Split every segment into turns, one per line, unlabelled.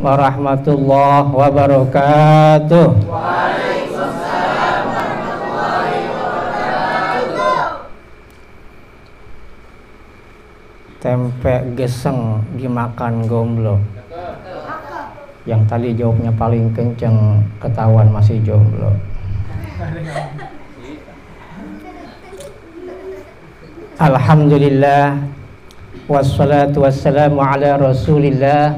warahmatullahi wabarakatuh.
Waalaikumsalam warahmatullahi wabarakatuh.
Tempe geseng dimakan gomblo. Yang tadi jawabnya paling kenceng ketahuan masih jomblo. Alhamdulillah, wassalatu wassalamu ala rasulillah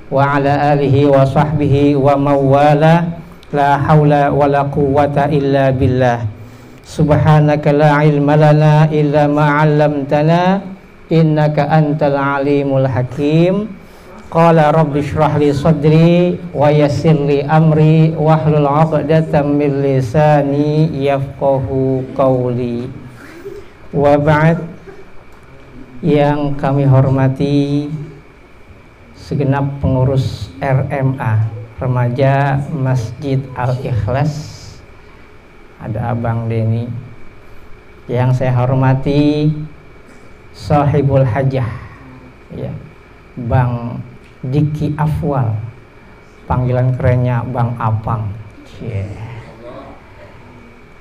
wa ala alihi wa sahbihi wa mawala. La hawla wa la quwwata illa billah. Subhanaka la ilma lana illa ma'allamtana innaka antal alimul hakim. Qala rabbi shrah li sadri wa yassir li amri wahlul 'uqdatam min lisani yafqahu qawli. Wa ba'd. Yang kami hormati segenap pengurus RMA, Remaja Masjid Al-Ikhlas, ada Abang Denny. Yang saya hormati Sahibul Hajah, ya, Bang Diki Afwal, panggilan kerennya Bang Apang,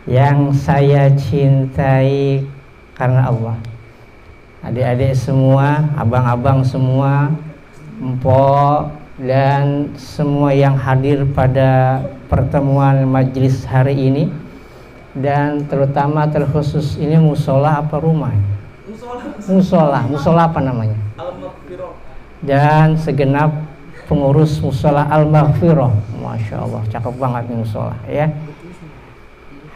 yang saya cintai karena Allah. Adik-adik semua, abang-abang semua, empok, dan semua yang hadir pada pertemuan majelis hari ini, dan terutama terkhusus ini musola apa rumah? Musola apa namanya? Dan segenap pengurus musola Al-Maghfirah. Masya Allah, cakep banget nih musola, ya.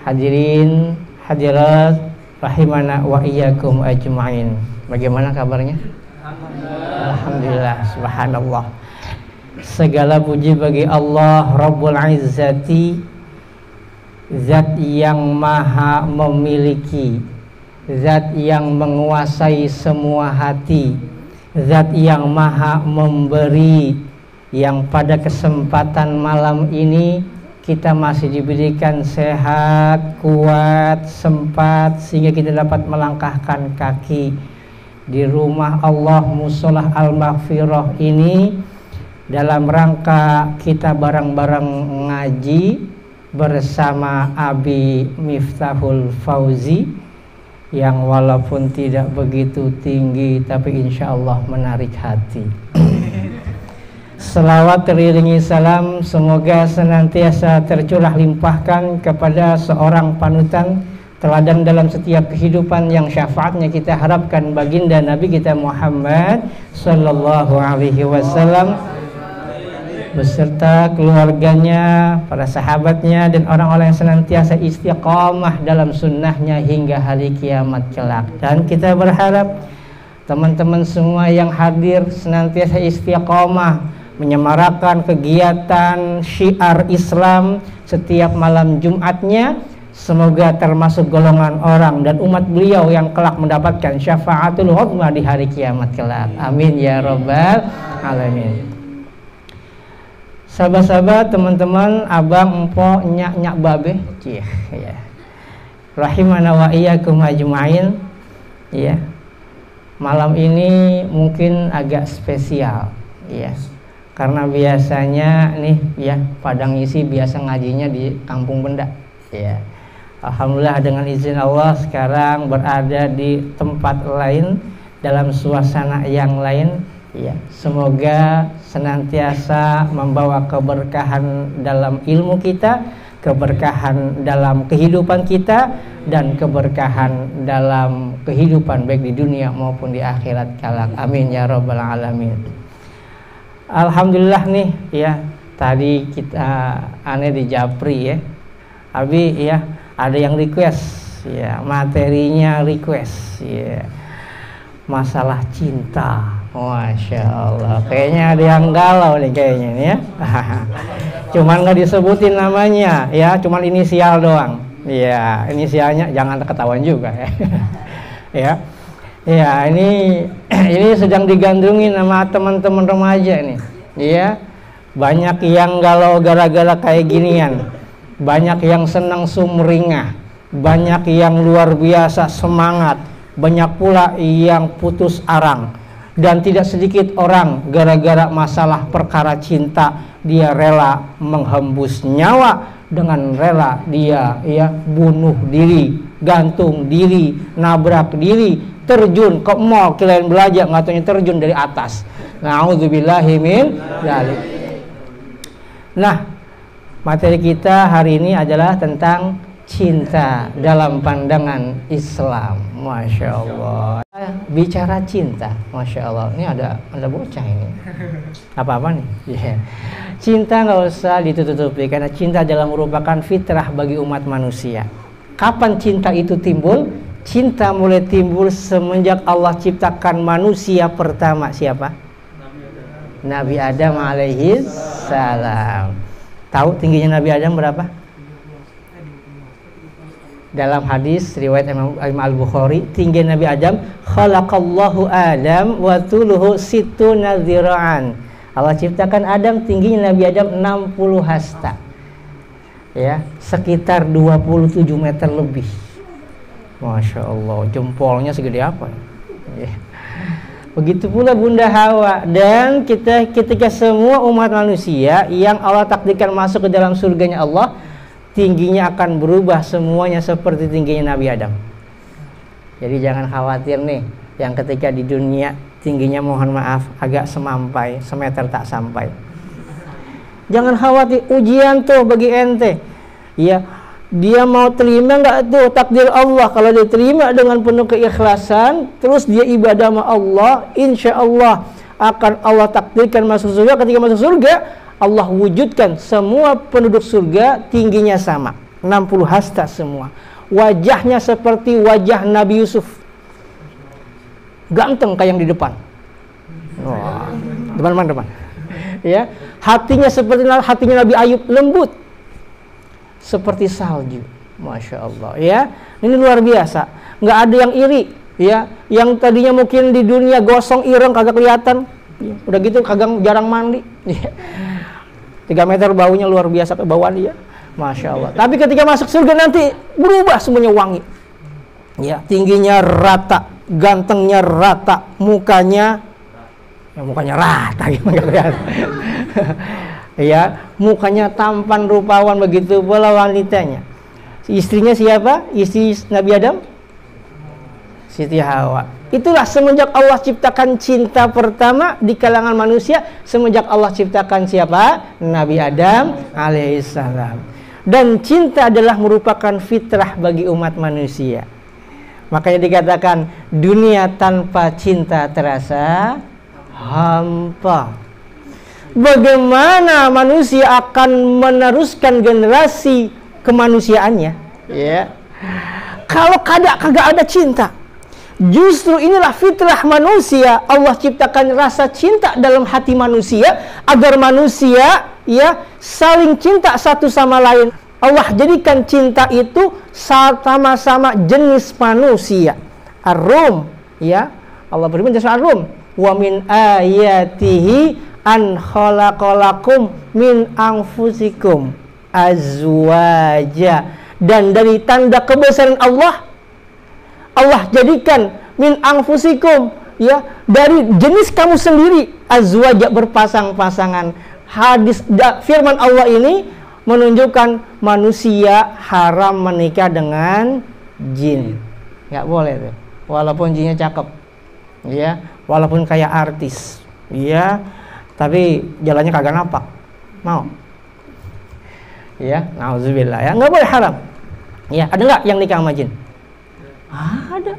Hadirin, hadirat, rahimana wa iyyakum ajma'in. Bagaimana kabarnya? Alhamdulillah, subhanallah. Segala puji bagi Allah Rabbul Izzati, zat yang maha memiliki, zat yang menguasai semua hati, zat yang maha memberi, yang pada kesempatan malam ini kita masih diberikan sehat, kuat, sempat, sehingga kita dapat melangkahkan kaki di rumah Allah Musolah Al-Maghfirah ini dalam rangka kita bareng-bareng ngaji bersama Abi Miftahul Fauzi, yang walaupun tidak begitu tinggi tapi insya Allah menarik hati. Selawat teriringi salam semoga senantiasa tercurah limpahkan kepada seorang panutan teladan dalam setiap kehidupan yang syafaatnya kita harapkan baginda Nabi kita Muhammad sallallahu alaihi wasallam beserta keluarganya, para sahabatnya, dan orang-orang yang senantiasa istiqamah dalam sunnahnya hingga hari kiamat kelak. Dan kita berharap teman-teman semua yang hadir senantiasa istiqamah menyemarakan kegiatan syiar Islam setiap malam Jumatnya. Semoga termasuk golongan orang dan umat beliau yang kelak mendapatkan syafaatul uzma di hari kiamat kelak. Amin ya rabbal alamin. Sahabat-sahabat, teman-teman, abang, empok, nyak babe, ya. Rahimana wa iyyakum ajma'in. Ya. Malam ini mungkin agak spesial, ya. Karena biasanya nih, ya, Padang Isi biasa ngajinya di Kampung Benda, ya. Alhamdulillah dengan izin Allah sekarang berada di tempat lain dalam suasana yang lain, ya. Semoga senantiasa membawa keberkahan dalam ilmu kita, keberkahan dalam kehidupan kita, dan keberkahan dalam kehidupan baik di dunia maupun di akhirat kelak. Amin ya rabbal alamin. Alhamdulillah nih, ya. Tadi kita aneh di Japri, ya. Abi, ya. Ada yang request, ya, materinya request, ya, masalah cinta. Masya Allah, kayaknya ada yang galau nih kayaknya nih, ya. Cuman nggak disebutin namanya, ya, cuman inisial doang. Ya, inisialnya jangan ketahuan juga, ya. Ya, ya, ini sedang digandrungi sama teman-teman remaja nih, ya. Banyak yang galau gara-gara kayak ginian. Banyak yang senang sumringah, banyak yang luar biasa semangat, banyak pula yang putus arang. Dan tidak sedikit orang gara-gara masalah perkara cinta dia rela menghembus nyawa, dengan rela dia bunuh diri, gantung diri, nabrak diri, terjun ke mall, kirain belajar, nggak taunya terjun dari atas. Na'udzubillahi min dzalik. Nah, materi kita hari ini adalah tentang cinta dalam pandangan Islam. Masya Allah. Bicara cinta, Masya Allah. Ini ada bocah ini. Apa-apa nih? Yeah. Cinta nggak usah ditutupi, karena cinta adalah merupakan fitrah bagi umat manusia. Kapan cinta itu timbul? Cinta mulai timbul semenjak Allah ciptakan manusia pertama. Siapa? Nabi Adam alaihi salam. Tahu tingginya Nabi Adam berapa? Dalam hadis riwayat Imam Al-Bukhari, tinggi Nabi Adam, khalaqallahu Adam wa tuluhu sittuna dzira'an. Allah ciptakan Adam, tingginya Nabi Adam 60 hasta. Ya, sekitar 27 meter lebih. Masya Allah, jempolnya segede apa ya? Begitu pula Bunda Hawa. Dan ketika semua umat manusia yang Allah takdirkan masuk ke dalam surganya Allah, tingginya akan berubah semuanya seperti tingginya Nabi Adam. Jadi jangan khawatir nih, yang ketika di dunia tingginya mohon maaf agak semampai, semeter tak sampai. Jangan khawatir, ujian tuh bagi ente. Ya, dia mau terima nggak tuh takdir Allah? Kalau dia terima dengan penuh keikhlasan, terus dia ibadah sama Allah, insya Allah akan Allah takdirkan masuk surga. Ketika masuk surga, Allah wujudkan semua penduduk surga tingginya sama, 60 hasta semua. Wajahnya seperti wajah Nabi Yusuf, ganteng kayak yang di depan. Wah, depan. Ya, hatinya seperti hatinya Nabi Ayub, lembut seperti salju. Masya Allah. Ya, ini luar biasa. Nggak ada yang iri. Ya, yang tadinya mungkin di dunia gosong ireng kagak kelihatan. Ya, udah gitu kagak jarang mandi. Ya. 3 meter baunya luar biasa kebauan dia. Masya Allah. Tapi ketika masuk surga nanti berubah semuanya wangi. Ya, tingginya rata, gantengnya rata, mukanya rata gimana kelihatan. Ya, mukanya tampan rupawan, begitu pula wanitanya. Istrinya siapa? Istri Nabi Adam? Siti Hawa. Itulah semenjak Allah ciptakan cinta pertama di kalangan manusia, semenjak Allah ciptakan siapa? Nabi Adam alaihissalam. Dan cinta adalah merupakan fitrah bagi umat manusia. Makanya dikatakan dunia tanpa cinta terasa hampa. Bagaimana manusia akan meneruskan generasi kemanusiaannya? Ya. Kalau kagak ada cinta. Justru inilah fitrah manusia. Allah ciptakan rasa cinta dalam hati manusia agar manusia saling cinta satu sama lain. Allah jadikan cinta itu sama-sama jenis manusia. Ar-Rum, ya. Allah berfirman dalam surah Ar-Rum, wa min ayatihi an khalaqalakum min anfusikum azwaja. Dan dari tanda kebesaran Allah jadikan min anfusikum, ya, dari jenis kamu sendiri, azwaja, berpasang-pasangan. Firman Allah ini menunjukkan manusia haram menikah dengan jin. Nggak boleh tuh. Walaupun jinnya cakep, ya, walaupun kayak artis, ya, tapi jalannya kagak napak. Mau? Ya, nauzubillah, ya, nggak boleh, haram. Ya, ada nggak yang nikah sama jin? Ada.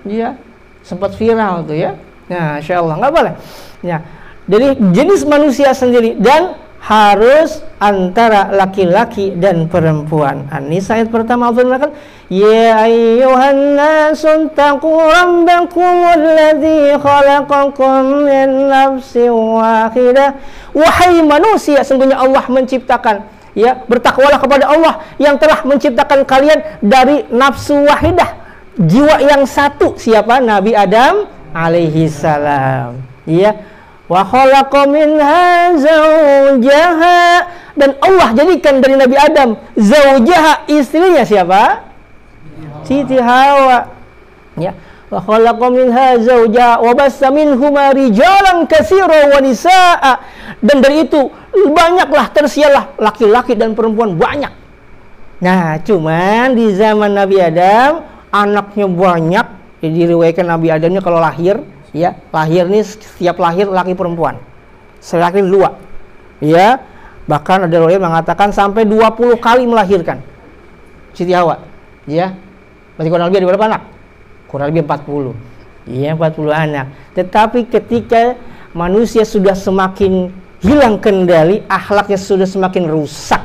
Ya, sempat viral tuh, ya. Nah, insyaallah nggak boleh. Ya. Jadi jenis manusia sendiri, dan harus antara laki-laki dan perempuan. An-Nisa ayat pertama Allah mengatakan, ya ayyuhan nasu taqu rabbakum alladzi khalaqakum min nafsin wahidah. Wahai manusia, sungguhnya Allah menciptakan, ya, bertakwalah kepada Allah yang telah menciptakan kalian dari nafsu wahidah, jiwa yang satu. Siapa? Nabi Adam alaihi salam. Ya. Wa khalaqa minha zawjaha, dan Allah jadikan dari Nabi Adam zawjaha, istrinya siapa? Siti Hawa. Ya. Wa khalaqa minha zawjaha wa bassa minhuma rijalan katsiran wa nisaa. Dan dari itu banyaklah tersialah laki-laki dan perempuan banyak. Nah, cuman di zaman Nabi Adam anaknya banyak. Ya, diriwayatkan Nabi Adamnya kalau lahir, ya, lahir nih setiap lahir laki perempuan. Laki dua. Ya, bahkan ada riwayat mengatakan sampai 20 kali melahirkan Siti Hawa. Ya. Masih kurang lebih ada berapa anak? Kurang lebih 40. Iya, 40 anak. Tetapi ketika manusia sudah semakin hilang kendali, akhlaknya sudah semakin rusak,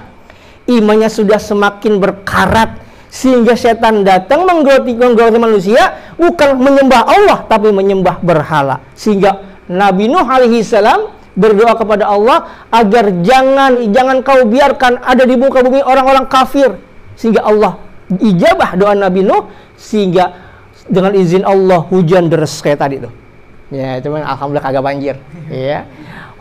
imannya sudah semakin berkarat, sehingga setan datang menggeroti manusia, bukan menyembah Allah tapi menyembah berhala. Sehingga Nabi Nuh alaihi salam berdoa kepada Allah agar jangan kau biarkan ada di muka bumi orang-orang kafir, sehingga Allah ijabah doa Nabi Nuh, sehingga dengan izin Allah hujan deras kayak tadi tuh. Ya, cuman alhamdulillah kagak banjir. Ya.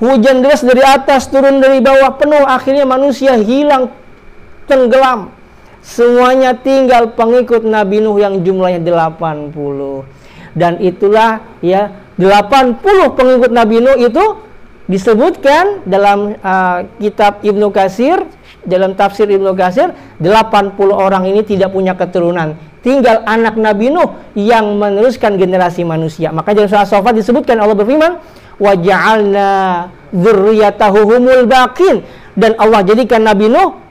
Hujan deras dari atas turun dari bawah penuh, akhirnya manusia hilang, tenggelam. Semuanya tinggal pengikut Nabi Nuh yang jumlahnya 80. Dan itulah ya 80 pengikut Nabi Nuh itu disebutkan dalam kitab Ibnu Katsir, dalam tafsir Ibnu Katsir, 80 orang ini tidak punya keturunan. Tinggal anak Nabi Nuh yang meneruskan generasi manusia. Maka dalam surah As-Saffat disebutkan Allah berfirman, "Wa ja'alna dzurriyyatahu humul baqin." Dan Allah jadikan Nabi Nuh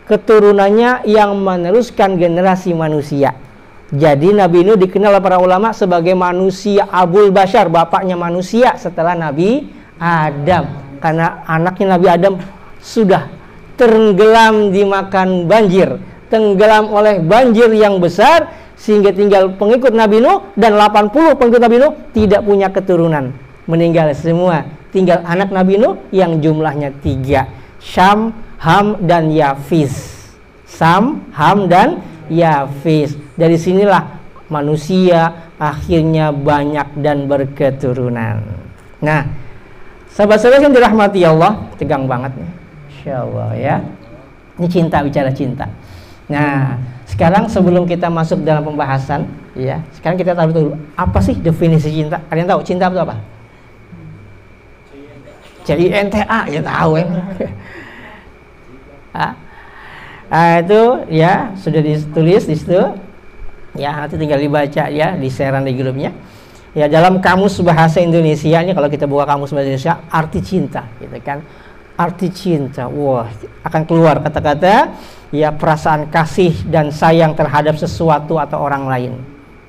keturunannya yang meneruskan generasi manusia. Jadi Nabi Nuh dikenal oleh para ulama sebagai manusia Abul Bashar, bapaknya manusia setelah Nabi Adam. Karena anaknya Nabi Adam sudah tenggelam dimakan banjir, tenggelam oleh banjir yang besar, sehingga tinggal pengikut Nabi Nuh, dan 80 pengikut Nabi Nuh tidak punya keturunan, meninggal semua. Tinggal anak Nabi Nuh yang jumlahnya 3, Syam, Ham, dan Yafis. Sam, Ham, dan Yafis. Dari sinilah manusia akhirnya banyak dan berketurunan. Nah, sahabat-sahabat yang dirahmati Allah, tegang banget nih, Insya Allah ya. Ini cinta, bicara cinta. Nah, sekarang sebelum kita masuk dalam pembahasan, ya, sekarang kita tahu dulu apa sih definisi cinta. Kalian tahu cinta itu apa? CINTA, ya tahu ya. Itu ya sudah ditulis di situ. Ya, nanti tinggal dibaca ya, di share di grupnya. Ya, dalam kamus bahasa Indonesia ini, kalau kita buka kamus bahasa Indonesia, arti cinta, gitu kan? Arti cinta, wah, akan keluar kata-kata ya perasaan kasih dan sayang terhadap sesuatu atau orang lain.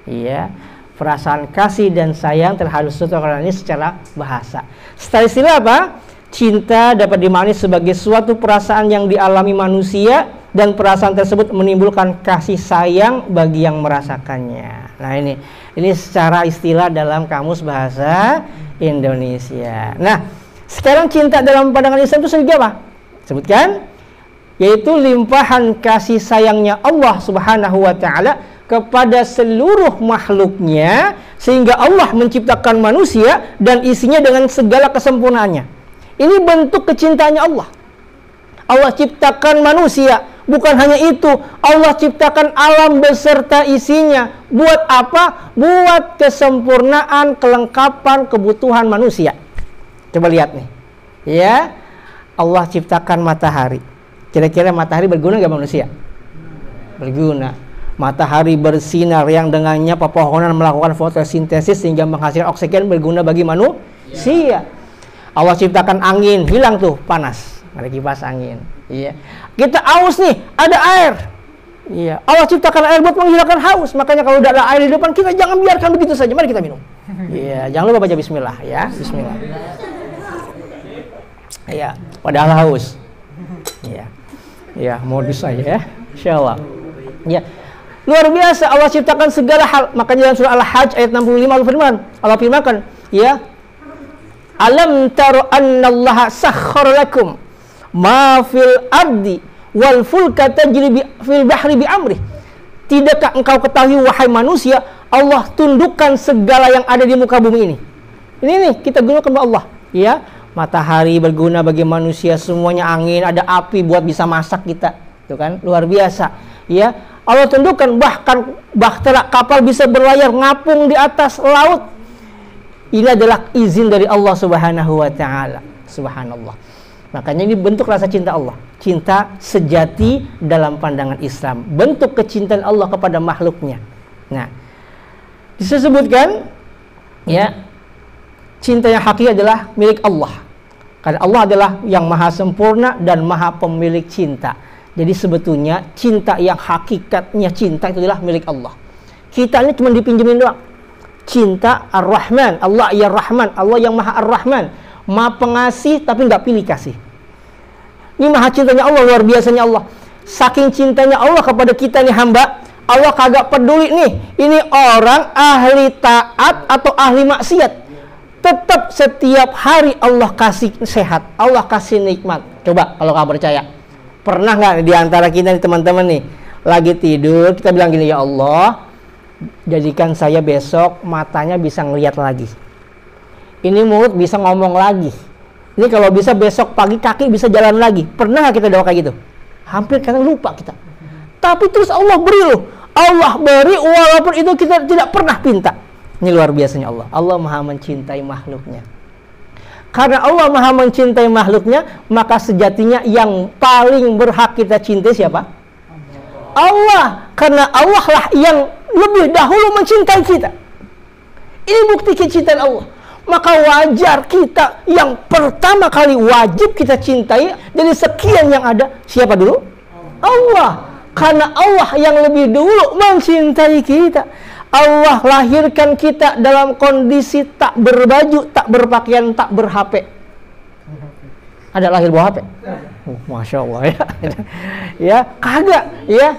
Iya, perasaan kasih dan sayang terhadap sesuatu orang lain secara bahasa. Setelah istilah apa? Cinta dapat dimaknai sebagai suatu perasaan yang dialami manusia, dan perasaan tersebut menimbulkan kasih sayang bagi yang merasakannya. Nah, ini secara istilah dalam kamus bahasa Indonesia. Nah, sekarang cinta dalam pandangan Islam itu sebagai apa? Sebutkan, yaitu limpahan kasih sayangnya Allah Subhanahu wa taala kepada seluruh makhluknya, sehingga Allah menciptakan manusia dan isinya dengan segala kesempurnaannya. Ini bentuk kecintaannya Allah. Allah ciptakan manusia, bukan hanya itu, Allah ciptakan alam beserta isinya. Buat apa? Buat kesempurnaan, kelengkapan kebutuhan manusia. Coba lihat nih, ya, Allah ciptakan matahari. Kira-kira matahari berguna nggak manusia? Berguna. Matahari bersinar yang dengannya pepohonan melakukan fotosintesis sehingga menghasilkan oksigen, berguna bagi manusia. Allah ciptakan angin, hilang tuh panas, ada kipas angin. Iya. Kita haus nih, ada air. Iya. Allah ciptakan air buat menghilangkan haus. Makanya kalau udah ada air di depan kita, jangan biarkan begitu saja. Mari kita minum. Iya. Jangan lupa baca Bismillah, ya. Bismillah. Iya. Padahal haus. Iya. Iya. Modus aja ya. Insyaallah. Iya. Luar biasa, Allah ciptakan segala hal. Makanya dalam surah Al-Hajj ayat 65 Allah firmankan, ya, alam taro annallaha sakhkhara lakum ma fil ardi wal fulka tajri fil bahri bi amri. Tidakkah engkau ketahui wahai manusia, Allah tundukkan segala yang ada di muka bumi ini. Ini nih kita gunakan buat Allah, ya. Matahari berguna bagi manusia semuanya, angin, ada api buat bisa masak kita. Itu kan luar biasa, ya. Allah tentukan bahkan bahtera kapal bisa berlayar ngapung di atas laut. Ini adalah izin dari Allah Subhanahu wa taala. Subhanallah. Makanya ini bentuk rasa cinta Allah. Cinta sejati dalam pandangan Islam. Bentuk kecintaan Allah kepada makhluknya. Nah, disebutkan ya, cinta yang hakiki adalah milik Allah. Karena Allah adalah yang maha sempurna dan maha pemilik cinta. Jadi sebetulnya cinta yang hakikatnya cinta itu adalah milik Allah. Kita ini cuma dipinjemin doang. Cinta Ar-Rahman, Allah ya Rahman, Allah yang maha Ar-Rahman, maha pengasih tapi nggak pilih kasih. Ini maha cintanya Allah, luar biasanya Allah. Saking cintanya Allah kepada kita nih hamba, Allah kagak peduli nih, ini orang ahli taat atau ahli maksiat. Tetap setiap hari Allah kasih sehat, Allah kasih nikmat. Coba kalau kamu percaya. Pernah nggak di antara kita nih teman-teman nih, lagi tidur, kita bilang gini, ya Allah, jadikan saya besok matanya bisa ngelihat lagi. Ini mulut bisa ngomong lagi. Ini kalau bisa besok pagi kaki bisa jalan lagi. Pernah nggak kita doa kayak gitu? Hampir kadang lupa kita. Tapi terus Allah beri loh. Allah beri walaupun itu kita tidak pernah pinta. Ini luar biasanya Allah. Allah maha mencintai makhluknya. Karena Allah maha mencintai makhluknya, maka sejatinya yang paling berhak kita cintai siapa? Allah. Karena Allah lah yang lebih dahulu mencintai kita. Ini bukti kecintaan Allah. Maka wajar kita yang pertama kali wajib kita cintai dari sekian yang ada. Siapa dulu? Allah. Karena Allah yang lebih dulu mencintai kita. Allah lahirkan kita dalam kondisi tak berbaju, tak berpakaian, tak ber-HP. Ada lahir bawa HP? Masya Allah ya. Ya, kagak ya.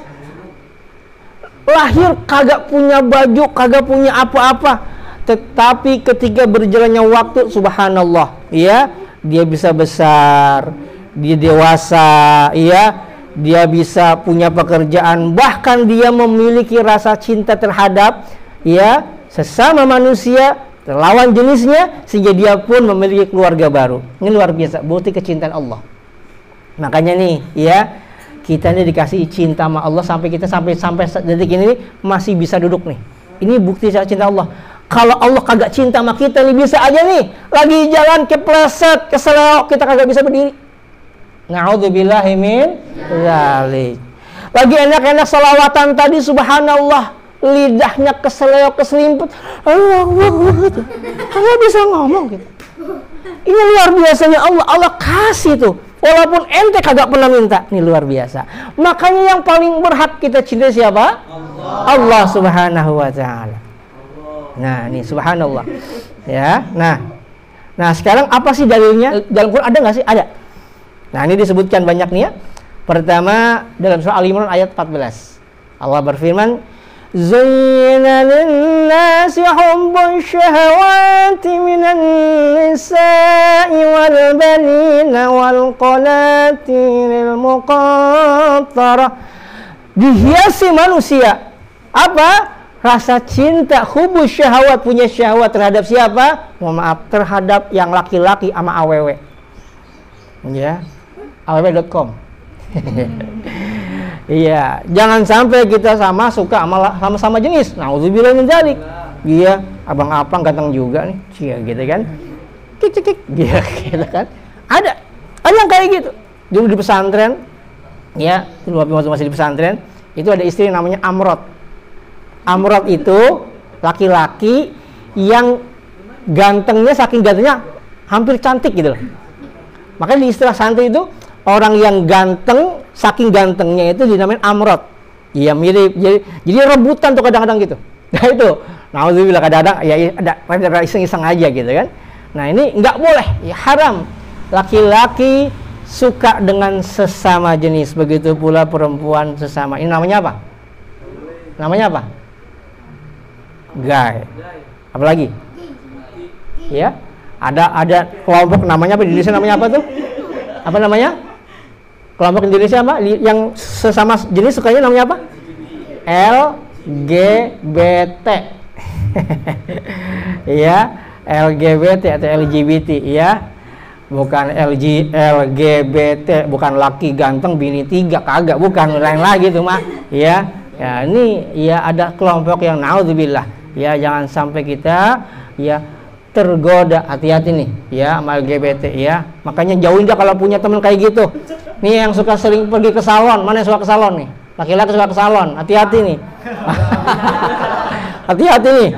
Lahir kagak punya baju, kagak punya apa-apa. Tetapi ketika berjalannya waktu, subhanallah, ya, dia bisa besar, dia dewasa, ya, dia bisa punya pekerjaan, bahkan dia memiliki rasa cinta terhadap, ya, sesama manusia, lawan jenisnya, sehingga dia pun memiliki keluarga baru. Ini luar biasa, bukti kecintaan Allah. Makanya nih, ya, kita ini dikasih cinta sama Allah sampai kita sampai detik ini masih bisa duduk nih. Ini bukti cinta Allah. Kalau Allah kagak cinta sama kita nih, bisa aja nih lagi jalan kepleset, keseleo, kita kagak bisa berdiri. Na'udzubillahi min dzalik. Lagi enak-enak salawatan tadi, subhanallah, lidahnya keseleo, keselimput, kagak bisa ngomong gitu. Ini luar biasanya Allah. Allah kasih tuh, walaupun ente kagak pernah minta. Ini luar biasa. Makanya yang paling berhak kita cintai siapa? Allah Subhanahu wa taala. Nah, ini subhanallah. Ya. Nah, sekarang apa sih dalilnya? Dalam Quran ada nggak sih? Ada. Nah, ini disebutkan banyak nih ya. Pertama dalam surah Al-Imran ayat 14. Allah berfirman, "Zayyana lin-nasi hubbus syahawati minan nisa'i wal banina wal qanatiril muqantarah." Dihiasi manusia apa? Rasa cinta, hubus syahwat, punya syahwat terhadap siapa? Mohon maaf, terhadap yang laki-laki sama awewe. Ya, awewe.com. Iya, jangan sampai kita suka sama jenis. Nauzubillah min dzalik. Iya, abang-abang ganteng juga nih. Cia gitu kan. Kik. Iya, gitu kan. Ada yang kayak gitu. Dulu di pesantren, ya, waktu masih di pesantren, itu ada istri namanya Amrot. Amrod itu laki-laki yang gantengnya, saking gantengnya hampir cantik gitu loh. Makanya di istilah santri itu orang yang ganteng, saking gantengnya itu dinamain Amrod. Iya, mirip. Jadi rebutan tuh kadang-kadang gitu. Nah itu, nauzubillah, kadang-kadang ya ada iseng-iseng aja gitu kan. Nah ini nggak boleh, ya haram. Laki-laki suka dengan sesama jenis, begitu pula perempuan sesama. Ini namanya apa? Namanya apa? Gay. Apalagi? Ya, ada kelompok namanya apa di Indonesia, namanya apa tuh? Apa namanya? Kelompok Indonesia apa? Yang sesama jenis sukanya namanya apa? LGBT. Ya, LGBT atau LGBT ya. Bukan LGBT, bukan laki ganteng bini 3, kagak, bukan lain lagi tuh mah. Ya. Ya, ini ya ada kelompok yang naudzubillah. Ya, jangan sampai kita ya tergoda. Hati-hati nih ya sama LGBT ya. Makanya jauhin dia kalau punya teman kayak gitu. Nih yang suka sering pergi ke salon, mana yang suka ke salon nih? Laki-laki suka ke salon, hati-hati nih. Hati-hati nih,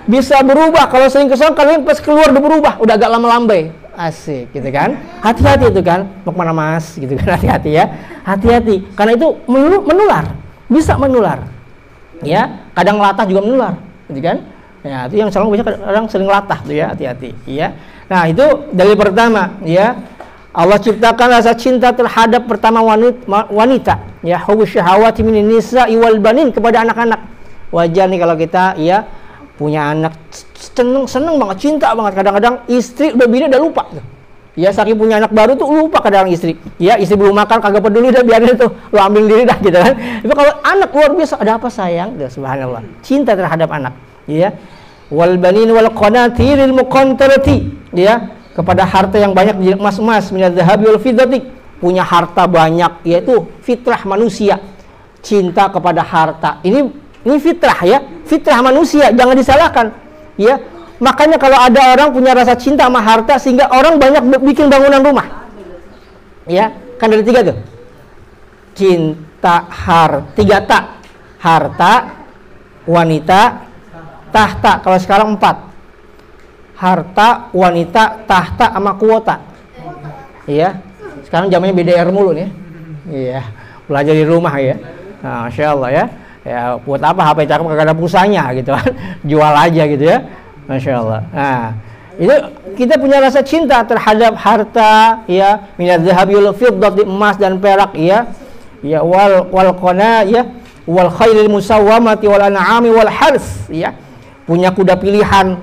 bisa berubah kalau sering ke salon, kalian pas keluar udah berubah, udah agak lama lambai. Asik gitu kan. Hati-hati itu kan. Mau kemana Mas gitu kan. Hati-hati ya. Hati-hati karena itu menular. Bisa menular. Ya, kadang latah juga menular, gitu kan? Ya, itu yang salon bisa kadang sering latah tuh ya, hati-hati, ya. Nah, itu dalil pertama, ya. Allah ciptakan rasa cinta terhadap pertama wanita, ya, hubbu syahawati minan nisa'i wal banin kepada anak-anak. Wajar nih kalau kita ya punya anak seneng banget, cinta banget, kadang-kadang istri udah bini udah lupa tuh. Ya, saking punya anak baru tuh lupa kadang istri. Ya, istri belum makan kagak peduli, dah biarin tuh, lu ambil diri dah gitu kan. Tapi kalau anak luar biasa, ada apa sayang? Ya, subhanallah. Cinta terhadap anak, ya. Wal banin wal qanatiril muqantarati, ya, kepada harta yang banyak di emas-emas, minadz dzahabi wal fiddati, punya harta banyak, yaitu fitrah manusia. Cinta kepada harta. Ini fitrah ya, fitrah manusia, jangan disalahkan. Ya. Makanya kalau ada orang punya rasa cinta sama harta sehingga orang banyak bikin bangunan rumah. Ya, kan ada 3 tuh. Cinta, tiga tak. Harta, wanita, tahta. Kalau sekarang 4. Harta, wanita, tahta sama kuota. Iya. Sekarang zamannya BDR mulu nih. Iya. Belajar di rumah ya. Nah, Masya Allah ya. Ya, buat apa HP cakep kagak ada pulsanya gitu kan. Jual aja gitu ya. Masya Allah. Nah, itu kita punya rasa cinta terhadap harta, ya, minadz dzahabi wal fiddati, emas dan perak, ya, ya, wal qana, ya, wal khairil musawwamati wal an'ami wal hars, ya, punya kuda pilihan.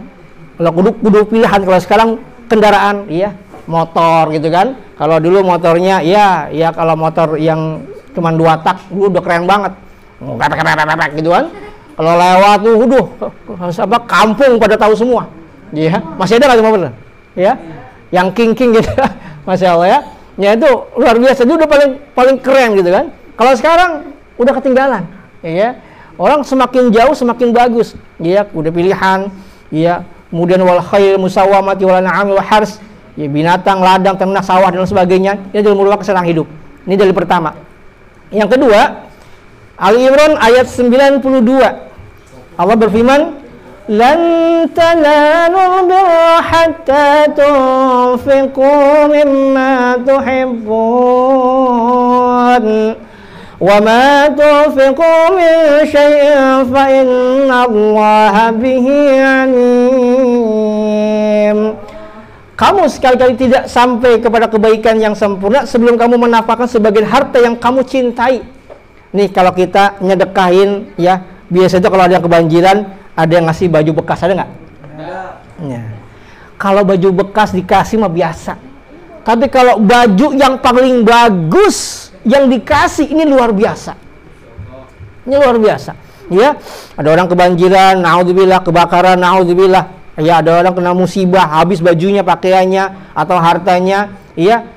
Kalau kuda pilihan, kalau sekarang kendaraan, ya, motor gitu kan. Kalau dulu motornya, ya kalau motor yang cuma 2 tak, dulu udah keren banget, gitu kan. Kalau lewat tuh, kampung pada tahu semua. Ya, masih ada nggak cuma bener? Ya, yang king gitu, Masya Allah ya. Ya itu luar biasa, itu udah paling keren gitu kan. Kalau sekarang udah ketinggalan, ya. Orang semakin jauh semakin bagus. Ya, udah pilihan, ya. Kemudian wal khair musawwamati wal an'ami wal hars, ya, binatang, ladang, ternak, sawah dan sebagainya. Ini adalah merupakan kesenangan hidup. Ini dari pertama. Yang kedua, Ali Imran ayat 92. Allah berfirman, "Lan tanalul birra hatta tunfiqu mimma tuhibbun wa ma tunfiqu min syai'in fa innallaha bihi 'alim." Kamu sekali-kali tidak sampai kepada kebaikan yang sempurna sebelum kamu menafkahkan sebagian harta yang kamu cintai. Nih, kalau kita nyedekahin, ya, biasanya kalau ada yang kebanjiran, ada yang ngasih baju bekas, ada nggak? Ya. Kalau baju bekas dikasih mah biasa. Tapi kalau baju yang paling bagus yang dikasih, ini luar biasa. Ini luar biasa. Ya, ada orang kebanjiran, naudzubillah, kebakaran, naudzubillah. Ya, ada orang kena musibah, habis bajunya, pakaiannya atau hartanya, ya,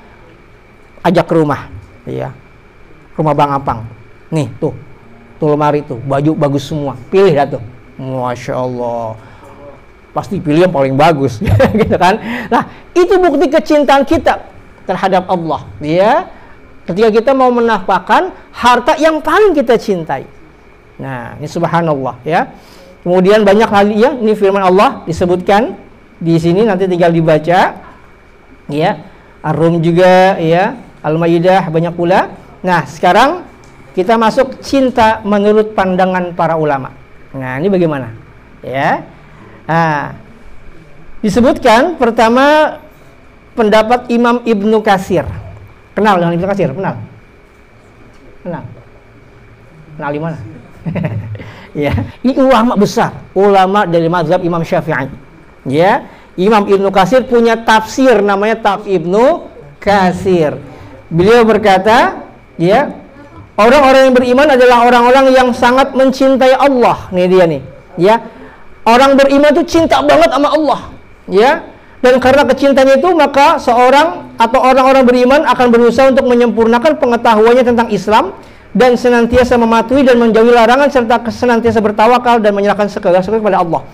ajak ke rumah. Ya. Rumah Bang Apang. Nih, tuh lemari tuh, baju bagus semua, pilih dah tuh, Masya Allah, pasti pilih yang paling bagus, gitu kan. Nah, itu bukti kecintaan kita terhadap Allah, ya, ketika kita mau menafkahkan harta yang paling kita cintai. Nah, ini subhanallah, ya. Kemudian banyak lagi, ya, ini firman Allah disebutkan di sini, nanti tinggal dibaca, ya. Ar-Rum juga, ya, Al-Maidah banyak pula. Nah, sekarang kita masuk cinta menurut pandangan para ulama. Nah, ini bagaimana? Ya. Nah, disebutkan pertama pendapat Imam Ibnu Katsir. Kenal dengan Ibnu Katsir? Kenal? Kenal di mana? Ya, ini ulama besar, ulama dari mazhab Imam Syafi'i. Ya, Imam Ibnu Katsir punya tafsir namanya Tafsir Ibnu Katsir. Beliau berkata, ya, orang-orang yang beriman adalah orang-orang yang sangat mencintai Allah. Nih dia nih, ya. Orang beriman itu cinta banget sama Allah, ya. Dan karena kecintanya itu, maka seorang atau orang-orang beriman akan berusaha untuk menyempurnakan pengetahuannya tentang Islam dan senantiasa mematuhi dan menjauhi larangan serta senantiasa bertawakal dan menyerahkan segala sesuatu kepada Allah.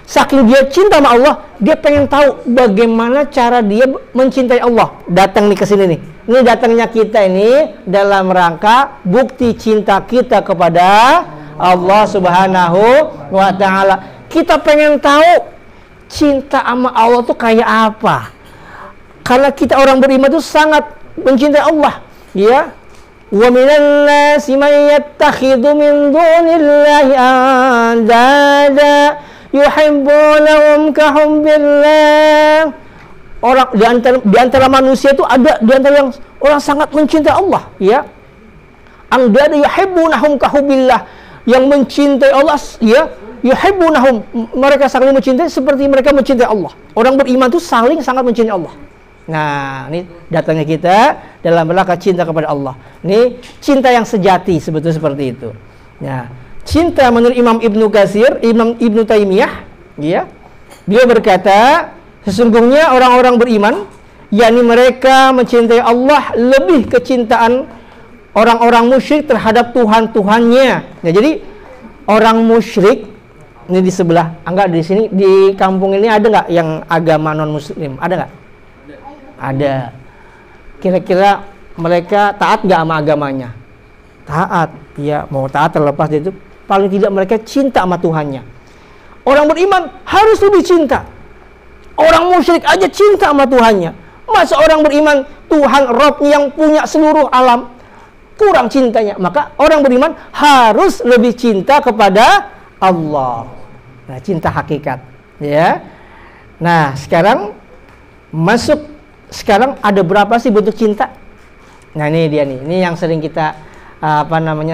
Saking dia cinta sama Allah, dia pengen tahu bagaimana cara dia mencintai Allah. Datang nih ke sini nih. Ini datangnya kita ini dalam rangka bukti cinta kita kepada Allah Subhanahu wa ta'ala. Kita pengen tahu cinta sama Allah tuh kayak apa. Karena kita orang beriman tuh sangat mencintai Allah, ya. Wa minan nasi man yattakhidhu min dunillahi andada yuhibbunahum ka hubbillah. Orang di antara manusia itu ada di antara yang orang sangat mencintai Allah, ya. Andada yuhibbunahum ka hubbillah, yang mencintai Allah, ya. Yuhibbunahum, mereka saling mencintai seperti mereka mencintai Allah. Orang beriman itu saling sangat mencintai Allah. Nah, ini datangnya kita dalam rangka cinta kepada Allah. Ini cinta yang sejati sebetulnya seperti itu. Nah, cinta menurut Imam Ibnu Katsir, Imam Ibnu Taimiyah, ya. Beliau berkata, sesungguhnya orang-orang beriman, yakni mereka mencintai Allah lebih kecintaan orang-orang musyrik terhadap Tuhan-Tuhannya. Nah, jadi orang musyrik ini di sebelah, enggak di sini di kampung ini ada nggak yang agama non muslim? Ada nggak? Ada. Kira-kira mereka taat nggak sama agamanya? Taat, ya. Mau taat terlepas dari itu, paling tidak mereka cinta sama Tuhannya. Orang beriman harus lebih cinta. Orang musyrik aja cinta sama Tuhannya. Masa orang beriman Tuhan Rob yang punya seluruh alam kurang cintanya? Maka orang beriman harus lebih cinta kepada Allah. Nah, cinta hakikat, ya. Nah, sekarang ada berapa sih bentuk cinta? Nah, ini dia nih. Ini yang sering kita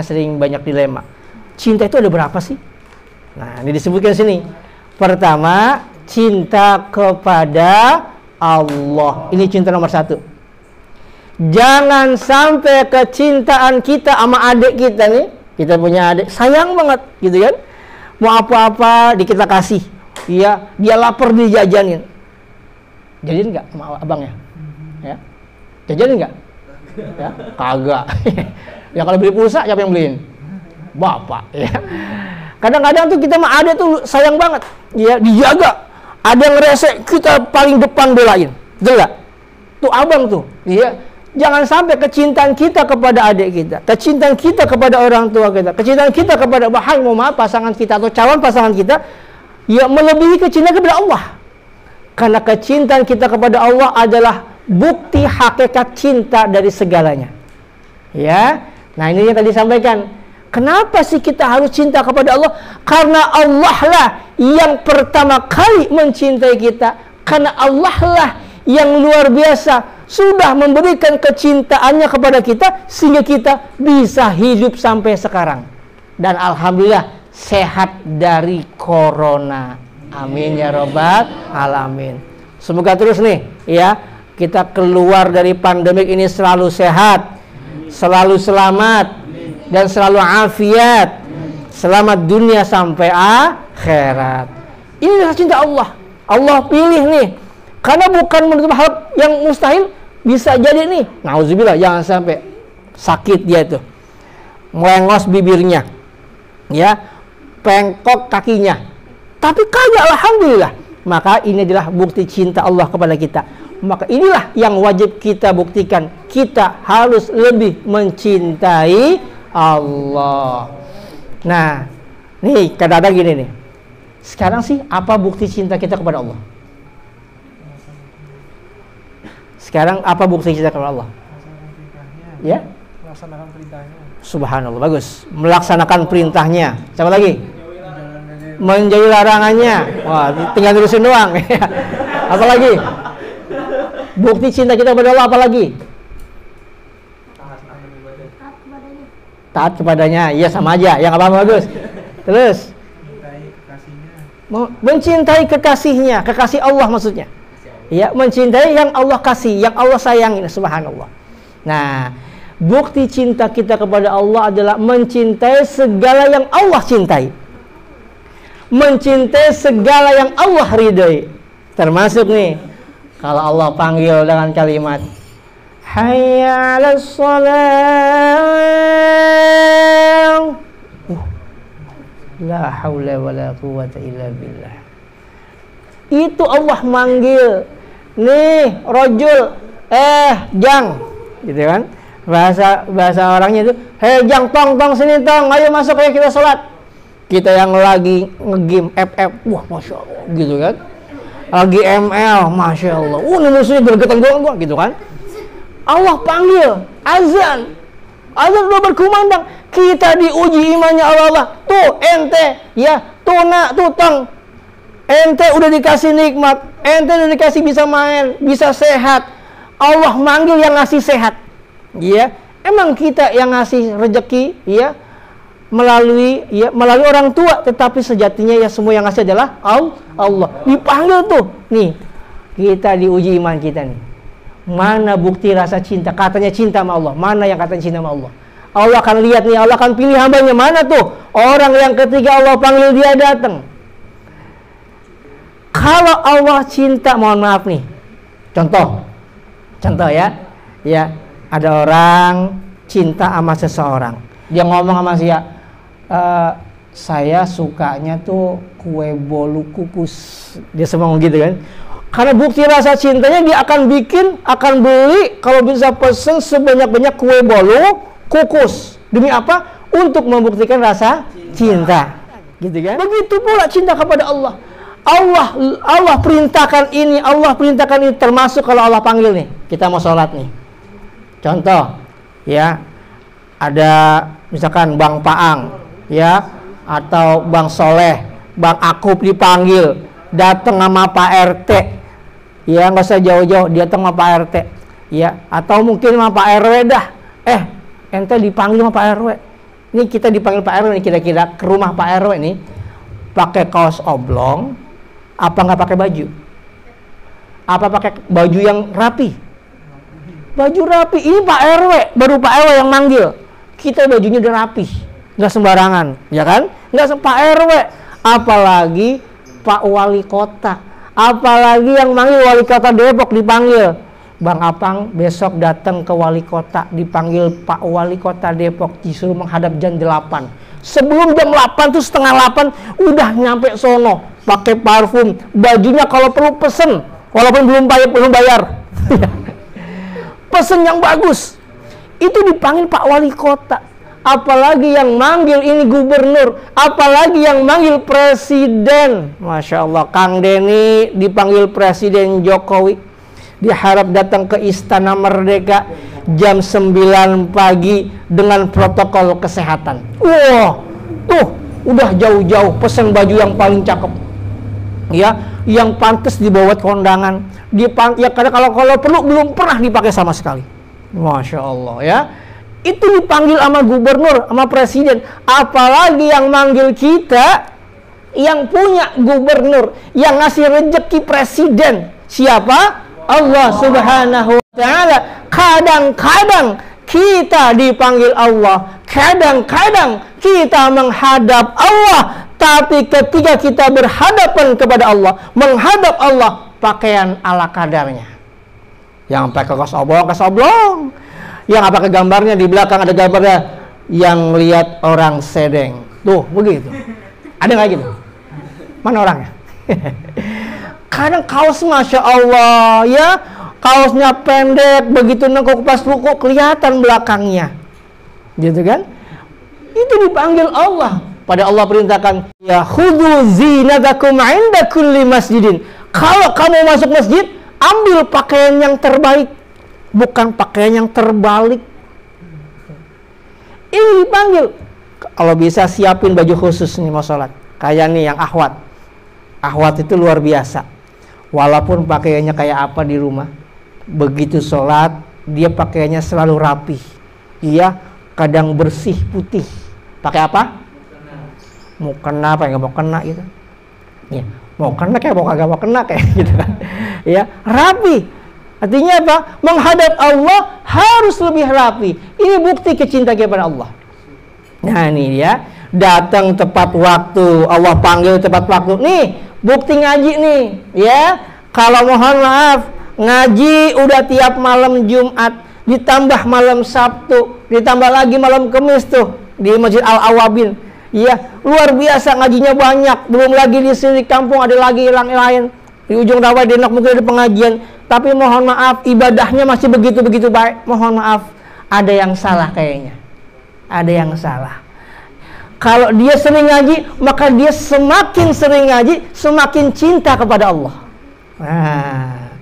sering banyak dilema. Cinta itu ada berapa sih? Nah, ini disebutkan sini. Pertama, cinta kepada Allah. Ini cinta nomor 1. Jangan sampai kecintaan kita sama adik kita nih. Kita punya adik, sayang banget, gitu kan? Mau apa-apa kita kasih. Iya, dia lapar dijajanin. Jajanin nggak sama abangnya? Ya, jajanin nggak? Ya, kagak. Ya kalau beli pulsa siapa yang beliin? Bapak. Ya. Kadang-kadang tuh kita sama adik tuh sayang banget. Ya, dijaga. Ada yang rese, kita paling depan belain. Betul nggak? Tuh abang tuh. Iya. Jangan sampai kecintaan kita kepada adik kita, kecintaan kita kepada orang tua kita, kecintaan kita kepada pasangan kita atau calon pasangan kita, ya melebihi kecintaan kepada Allah. Karena kecintaan kita kepada Allah adalah bukti hakikat cinta dari segalanya. Ya, nah ini yang tadi disampaikan. Kenapa sih kita harus cinta kepada Allah? Karena Allah lah yang pertama kali mencintai kita. Karena Allah lah yang luar biasa sudah memberikan kecintaannya kepada kita sehingga kita bisa hidup sampai sekarang. Dan alhamdulillah sehat dari corona. Amin ya rabbal alamin. Semoga terus nih ya, kita keluar dari pandemik ini selalu sehat, selalu selamat, dan selalu afiat. Selamat dunia sampai akhirat. Ini adalah cinta Allah. Allah pilih nih. Karena bukan menutup hal yang mustahil. Bisa jadi nih, nauzubillah, jangan sampai sakit dia itu, melengos bibirnya, ya, pengkok kakinya. Tapi kagak, alhamdulillah. Maka ini adalah bukti cinta Allah kepada kita. Maka inilah yang wajib kita buktikan. Kita harus lebih mencintai Allah. Nah, nih kadang-kadang gini nih. Sekarang sih apa bukti cinta kita kepada Allah? Sekarang apa bukti cinta kepada Allah? Ya?
Melaksanakan perintahnya.
Subhanallah, bagus. Melaksanakan perintahnya. Siapa lagi? Menjauhi larangannya. Wah, tinggal terusin doang. Apa lagi? Bukti cinta kita kepada Allah apa lagi? Taat kepadanya. Iya, sama aja. Yang apa bagus. Terus? Mencintai kekasihnya. Kekasih Allah maksudnya. Ya, mencintai yang Allah kasih, yang Allah sayangi, subhanallah. Nah, bukti cinta kita kepada Allah adalah mencintai segala yang Allah cintai. Mencintai segala yang Allah ridhai. Termasuk nih, kalau Allah panggil dengan kalimat Hayya 'alas shalah, La haula wala quwwata illa billah. Itu Allah manggil. Nih, rojul, jang, gitu kan? Bahasa orangnya itu, hei jang, tong sini tong, ayo masuk ayo kita sholat. Kita yang lagi nge-game FF, wah masya Allah, gitu kan? Lagi ML, masya Allah, ini musuhnya gergetan gua, gitu kan? Allah panggil, azan udah berkumandang, kita diuji imannya Allah. Tuh ente, ya, tuh tong. Ente udah dikasih nikmat, ente udah dikasih bisa main, bisa sehat. Allah manggil yang ngasih sehat. Ya, emang kita yang ngasih rezeki, ya, melalui orang tua, tetapi sejatinya ya semua yang ngasih adalah Allah. Dipanggil tuh. Nih, kita diuji iman kita nih. Mana bukti rasa cinta? Katanya cinta sama Allah. Mana yang katanya cinta sama Allah? Allah akan lihat nih, Allah akan pilih hambanya. Mana tuh? Orang yang ketika Allah panggil dia datang. Kalau Allah cinta, mohon maaf nih, contoh ya, ada orang cinta sama seseorang, dia ngomong sama saya sukanya tuh kue bolu kukus, dia ngomong gitu kan, karena bukti rasa cintanya dia akan beli, kalau bisa pesen sebanyak-banyak kue bolu kukus, demi apa? Untuk membuktikan rasa cinta, gitu kan? Begitu pula cinta kepada Allah. Allah perintahkan ini, termasuk kalau Allah panggil nih, kita mau sholat nih. Contoh, ya, ada misalkan Bang Paang, ya, atau Bang Soleh, Bang Akub dipanggil, datang sama Pak RT, ya, nggak usah jauh-jauh, dia datang sama Pak RT, ya, atau mungkin sama Pak RW dah, ente dipanggil sama Pak RW, ini kita dipanggil Pak RW nih, kira-kira ke rumah Pak RW nih, pakai kaos oblong, apa nggak pakai baju? Apa pakai baju yang rapi? Baju rapi. Ini Pak RW, baru Pak RW yang manggil. Kita bajunya udah rapi, nggak sembarangan, ya kan? Nggak Pak RW, apalagi Pak Wali Kota, apalagi yang manggil Wali Kota Depok dipanggil. Bang Apang besok datang ke Wali Kota, dipanggil Pak Wali Kota Depok, disuruh menghadap jam 8. Sebelum jam 8 tuh setengah 8 udah nyampe sono, pakai parfum, bajunya kalau perlu pesen, walaupun belum bayar. Pesen yang bagus. Itu dipanggil Pak Wali Kota. Apalagi yang manggil ini gubernur, apalagi yang manggil presiden. Masya Allah, Kang Denny dipanggil Presiden Jokowi, diharap datang ke Istana Merdeka jam 9 pagi dengan protokol kesehatan. Wah, tuh udah jauh-jauh pesen baju yang paling cakep, ya, yang pantas dibawa kondangan. Ya, karena kalau perlu belum pernah dipakai sama sekali. Masya Allah, ya. Itu dipanggil sama gubernur, sama presiden. Apalagi yang manggil kita, yang punya gubernur, yang ngasih rezeki presiden. Siapa? Allah Subhanahu wa ta'ala. Kadang-kadang kita dipanggil Allah, kadang-kadang kita menghadap Allah. Tapi ketika kita berhadapan kepada Allah, menghadap Allah, pakaian ala kadarnya. Yang pakai kaos oblong, yang apa ke gambarnya di belakang ada gambarnya, yang lihat orang sedeng. Tuh, begitu. Ada nggak gitu? Mana orangnya? Kadang kaos Masya Allah, ya, kaosnya pendek, begitu nengkok pas ruku kelihatan belakangnya, gitu kan? Itu dipanggil Allah. Pada Allah perintahkan, ya khudhu zinatakum 'inda kulli masjidin. Kalau kamu masuk masjid, ambil pakaian yang terbaik, bukan pakaian yang terbalik. Ini dipanggil. Kalau bisa siapin baju khusus nih mau sholat. Kayak nih yang akhwat. Akhwat itu luar biasa. Walaupun pakaiannya kayak apa di rumah, begitu sholat dia pakaiannya selalu rapi. Iya, kadang bersih putih. Pakai apa? Mau kena apa nggak mau kena gitu. Ya, mau kena kayak mau kagak mau kena kayak gitu kan. Ya, rapi. Artinya apa? Menghadap Allah harus lebih rapi. Ini bukti kecintaan kepada Allah. Nah, ini dia, datang tepat waktu, Allah panggil tepat waktu. Nih, bukti ngaji nih, ya. Kalau mohon maaf, ngaji udah tiap malam Jumat, ditambah malam Sabtu, ditambah lagi malam Kamis tuh di Masjid Al-Awabin. Iya, luar biasa ngajinya banyak. Belum lagi di sini kampung ada lagi yang lain. Di ujung rawa di Enak mungkin ada pengajian. Tapi mohon maaf, ibadahnya masih begitu-begitu baik. Mohon maaf, ada yang salah kayaknya. Ada yang salah. Kalau dia sering ngaji, maka dia semakin sering ngaji, semakin cinta kepada Allah. Nah,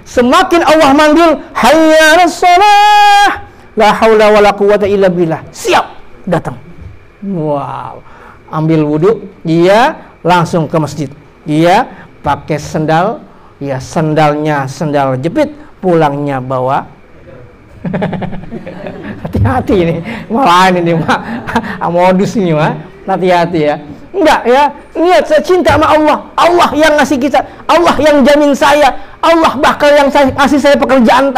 semakin Allah manggil, hayya 'alas shalah, la haula wala quwata illa billah. Siap, datang. Wow. Ambil wudhu, dia langsung ke masjid. Dia pakai sendal, ya sendalnya sendal jepit, pulangnya bawa. Hati-hati ini, malahan ini mah modus ini mah, hati-hati ya. Enggak ya, niat saya cinta sama Allah. Allah yang ngasih kita, Allah yang jamin saya, Allah bakal yang kasih saya pekerjaan.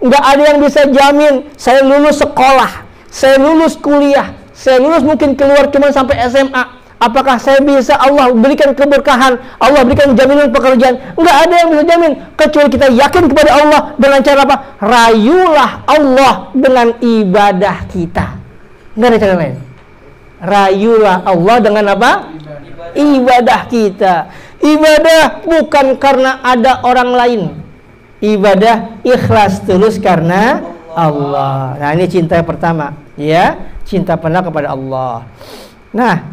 Enggak ada yang bisa jamin saya lulus sekolah, saya lulus kuliah, saya lulus mungkin keluar cuma sampai SMA. Apakah saya bisa Allah berikan keberkahan, Allah berikan jaminan pekerjaan? Enggak ada yang bisa jamin kecuali kita yakin kepada Allah. Dengan cara apa? Rayulah Allah dengan ibadah kita. Enggak ada cara lain. Rayulah Allah dengan apa? Ibadah kita. Ibadah bukan karena ada orang lain. Ibadah ikhlas tulus karena Allah. Nah, ini cinta yang pertama, ya, cinta penuh kepada Allah. Nah,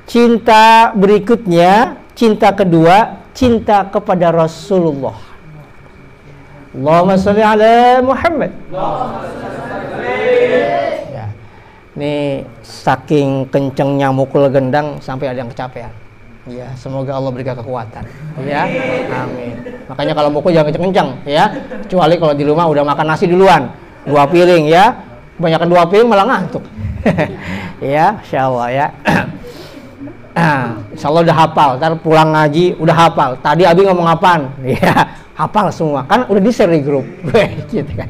cinta berikutnya, cinta kedua, cinta kepada Rasulullah. Allahumma sholli ala Muhammad. Ya. Ini saking kencengnya mukul gendang sampai ada yang kecapean. Ya, semoga Allah berikan kekuatan. Ya, amin. Makanya kalau mukul jangan kenceng-kenceng, ya. Kecuali kalau di rumah udah makan nasi duluan, 2 piring ya. Kebanyakan 2 piring malah ngantuk. Ya, insyaallah ya. Insya Allah udah hafal, ntar pulang ngaji udah hafal. Tadi Abi ngomong apaan? Ya, hafal semua. Kan udah di-share di grup. Gitu kan.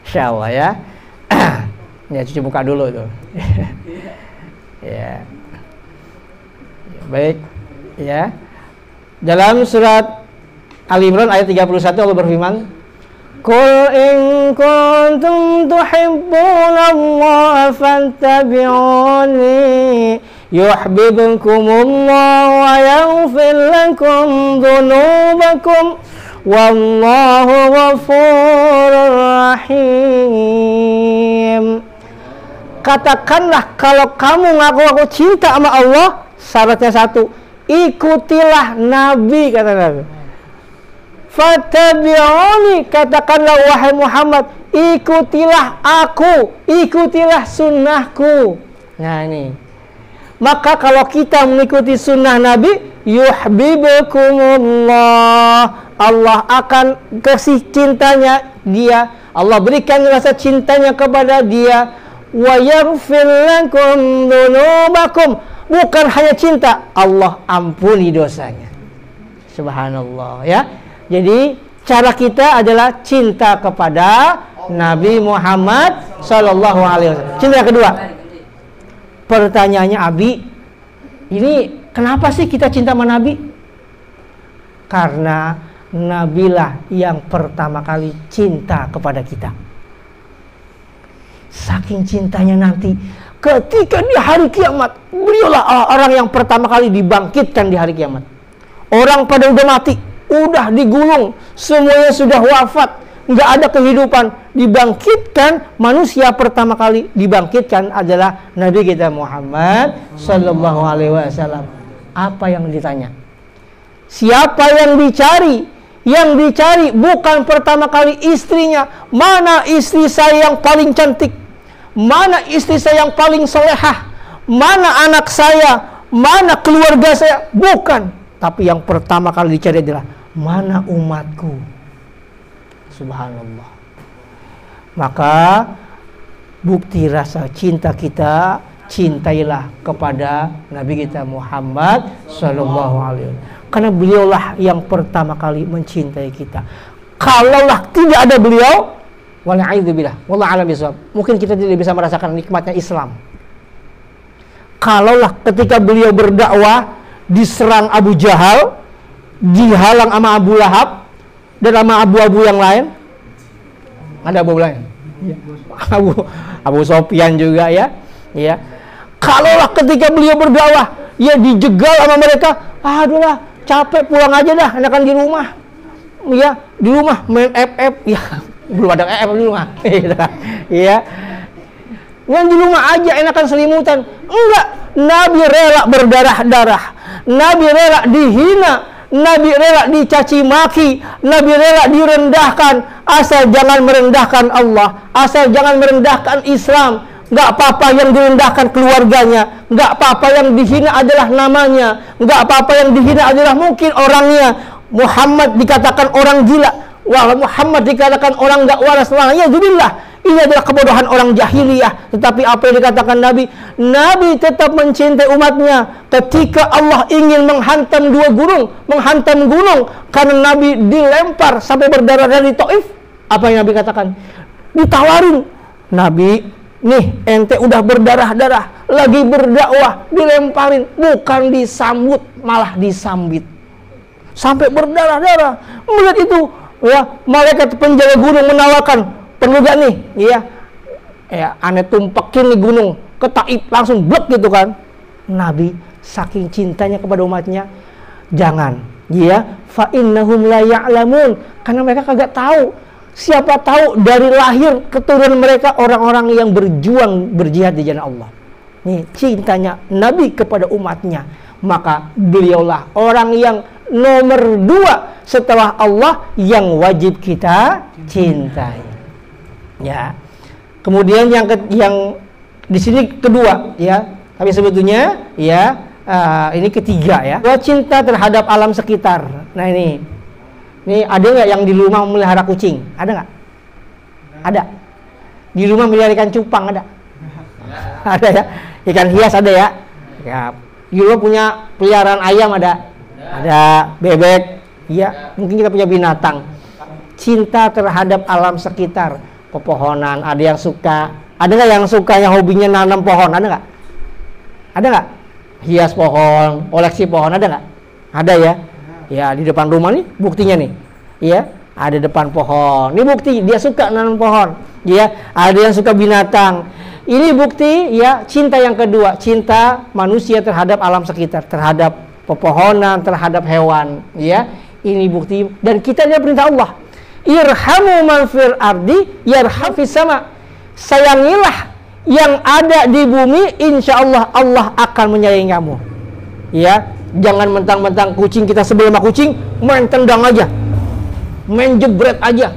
Insya Allah ya. Ya, cuci muka dulu tuh. Ya. Baik. Ya. Dalam surat Ali Imran ayat 31 Allah berfirman, Qul in kuntum tuhibbunallaha fattabi'uni yuhibbukumullah wa yaghfir lakum dhunubakum wallahu ghafurur rahim. Katakanlah kalau kamu ngaku cinta sama Allah, syaratnya satu, ikutilah Nabi, kata Nabi. Fattabi'uni, katakanlah wahai Muhammad, ikutilah aku, ikutilah sunnahku. Nah ini, maka kalau kita mengikuti sunnah Nabi, yuhibbukumullah, Allah akan kasih cintanya dia, Allah berikan rasa cintanya kepada dia, wa yaghfir lakum dzunubakum, bukan hanya cinta, Allah ampuni dosanya. Subhanallah ya. Jadi cara kita adalah cinta kepada Nabi Muhammad Sallallahu Alaihi Wasallam. Cinta kedua. Pertanyaannya Abi, ini kenapa sih kita cinta sama Nabi? Karena Nabilah yang pertama kali cinta kepada kita. Saking cintanya nanti, ketika di hari kiamat, beliaulah orang yang pertama kali dibangkitkan di hari kiamat. Orang pada udah mati, udah digulung, semuanya sudah wafat, nggak ada kehidupan. Dibangkitkan, manusia pertama kali dibangkitkan adalah Nabi kita Muhammad Sallallahu Alaihi Wasallam. Apa yang ditanya? Siapa yang dicari? Yang dicari bukan pertama kali istrinya. Mana istri saya yang paling cantik? Mana istri saya yang paling solehah? Mana anak saya? Mana keluarga saya? Bukan. Tapi yang pertama kali dicari adalah mana umatku? Subhanallah. Maka bukti rasa cinta kita, cintailah kepada Nabi kita Muhammad Sallallahu Alaihi Wasallam. Karena beliaulah yang pertama kali mencintai kita. Kalaulah tidak ada beliau, wala'idzubillah, wallahu a'lam bishawab, mungkin kita tidak bisa merasakan nikmatnya Islam. Kalaulah ketika beliau berdakwah diserang Abu Jahal, dihalang sama Abu Lahab dan sama abu-abu yang lain. Ada abu lain? Ya. Abu Sofyan juga ya. Ya.
Kalaulah ketika beliau berdakwah, ya dijegal sama mereka, aduh lah, capek pulang aja dah, enakan di rumah. Ya, di rumah main FF, ya belum ada FF di rumah. Ya. Yang di rumah aja enakan selimutan. Enggak, Nabi rela berdarah-darah. Nabi rela dihina, Nabi rela dicaci maki, Nabi rela direndahkan, asal jangan merendahkan Allah, asal jangan merendahkan Islam. Enggak apa-apa yang direndahkan keluarganya, enggak apa-apa yang dihina adalah namanya, enggak apa-apa yang dihina adalah mungkin orangnya. Muhammad dikatakan orang gila, wah Muhammad dikatakan orang enggak waras. Ya zubillah, ini adalah kebodohan orang jahiliyah. Tetapi apa yang dikatakan Nabi, Nabi tetap mencintai umatnya. Ketika Allah ingin menghantam gunung, karena Nabi dilempar sampai berdarah-darah di Taif, apa yang Nabi katakan? Ditawarin, Nabi, nih ente udah berdarah-darah, lagi berdakwah, dilemparin, bukan disambut, malah disambit, sampai berdarah-darah. Melihat itu, ya malaikat penjaga gunung menawarkan, perlu gak nih? Ya aneh tumpekin nih gunung ke Taif, langsung blek gitu kan. Nabi saking cintanya kepada umatnya, jangan, ya fa innahum la ya'lamun, karena mereka kagak tahu. Siapa tahu dari lahir keturunan mereka orang-orang yang berjuang berjihad di jalan Allah. Nih cintanya Nabi kepada umatnya, maka beliaulah orang yang nomor 2 setelah Allah yang wajib kita cintai. Ya. Kemudian yang di sini kedua, ya. Tapi sebetulnya ya ini ketiga ya. Cinta terhadap alam sekitar. Nah ini ada nggak yang di rumah memelihara kucing? Ada nggak? Ada. Di rumah melihara ikan cupang ada? Ada ya. Ikan hias ada ya. Ya. Di rumah punya peliharaan ayam ada? Ada. Bebek. Ya. Mungkin kita punya binatang. Cinta terhadap alam sekitar. Pepohonan. Ada yang suka. Ada nggak yang suka yang hobinya nanam pohon? Ada nggak? Ada nggak? Hias pohon, koleksi pohon ada nggak? Ada ya. Ya di depan rumah nih buktinya nih, ya ada depan pohon. Ini bukti dia suka nanam pohon. Ya ada yang suka binatang. Ini bukti ya cinta yang kedua, cinta manusia terhadap alam sekitar, terhadap pepohonan, terhadap hewan. Ya ini bukti dan kita ada perintah Allah. Irhamu man fil ardi yarham fis sama. Sayangilah yang ada di bumi, insya Allah Allah akan menyayangi kamu. Ya. Jangan mentang-mentang kucing kita sebelum sama kucing, main tendang aja, main jebret aja.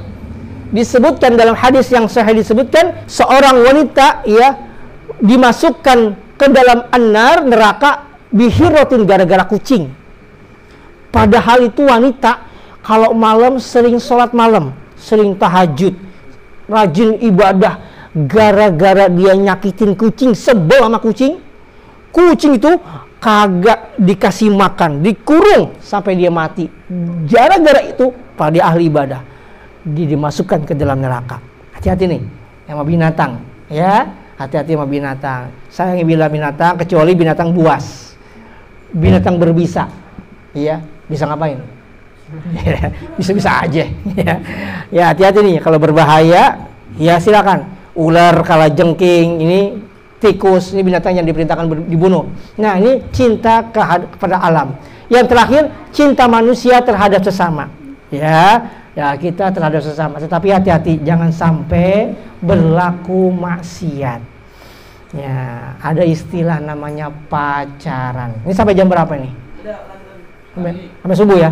Disebutkan dalam hadis yang sahih, disebutkan seorang wanita ya dimasukkan ke dalam an-nar, neraka, bihiratin, gara-gara kucing. Padahal itu wanita kalau malam sering sholat malam, sering tahajud, rajin ibadah, gara-gara dia nyakitin kucing, sebel sama kucing. Kucing itu kagak dikasih makan, dikurung sampai dia mati. Gara-gara itu pada dia ahli ibadah, dia dimasukkan ke dalam neraka. Hati-hati nih sama binatang, ya. Hati-hati sama binatang. Sayangi bila binatang, kecuali binatang buas, binatang berbisa. Ya, bisa ngapain? Bisa-bisa aja. Ya, hati-hati nih kalau berbahaya. Ya silakan. Ular, kalajengking, ini tikus, ini binatang yang diperintahkan dibunuh. Nah ini cinta kepada alam. Yang terakhir cinta manusia terhadap sesama. Ya kita terhadap sesama. Tetapi hati-hati jangan sampai berlaku maksiat. Ya ada istilah namanya pacaran. Ini sampai jam berapa nih? Sampai subuh ya.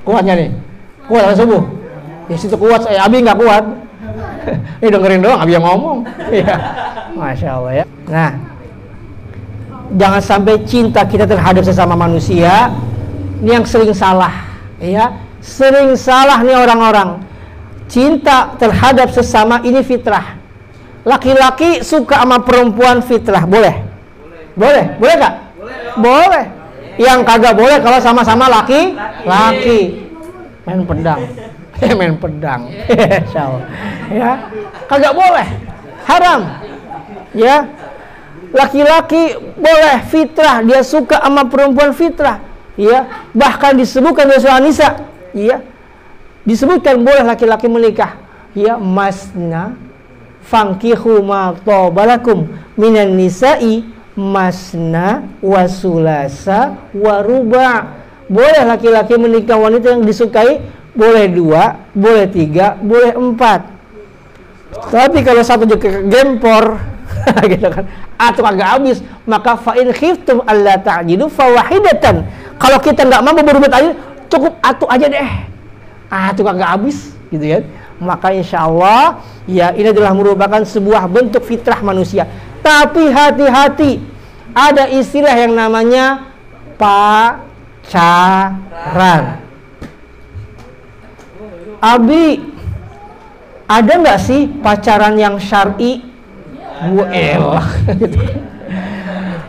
Kuatnya nih. Kuat sampai subuh. Ya situ kuat. Abi nggak kuat. Ini dengerin doang, Abi yang ngomong. Ya. Masya Allah ya. Nah, jangan sampai cinta kita terhadap sesama manusia ini yang sering salah, ya. Sering salah nih orang-orang. Cinta terhadap sesama ini fitrah. Laki-laki suka sama perempuan fitrah, boleh? Boleh gak? Boleh. Yang kagak boleh kalau sama-sama laki-laki. Main pedang. Main pedang. Insyaallah. Ya. Kagak boleh. Haram. Ya, laki-laki boleh fitrah, dia suka sama perempuan fitrah, ya. Bahkan disebutkan dalam surah Nisa, ya, disebutkan boleh laki-laki menikah, ya, masna fankihu ma tabalakum, minan nisa'i masna wa sulasa wa ruba'. Boleh laki-laki menikah wanita yang disukai, boleh 2, boleh 3, boleh 4. Tapi kalau satu gempor gitu kan, atau agak habis, maka fa in khiftum alla ta'jilu fawahidatan. Kalau kita nggak mampu berbuat adil, cukup atu aja deh. Atu agak habis gitu kan. Maka insya Allah ya ini adalah merupakan sebuah bentuk fitrah manusia. Tapi hati-hati, ada istilah yang namanya pacaran. Abi, ada nggak sih pacaran yang syar'i? Elah,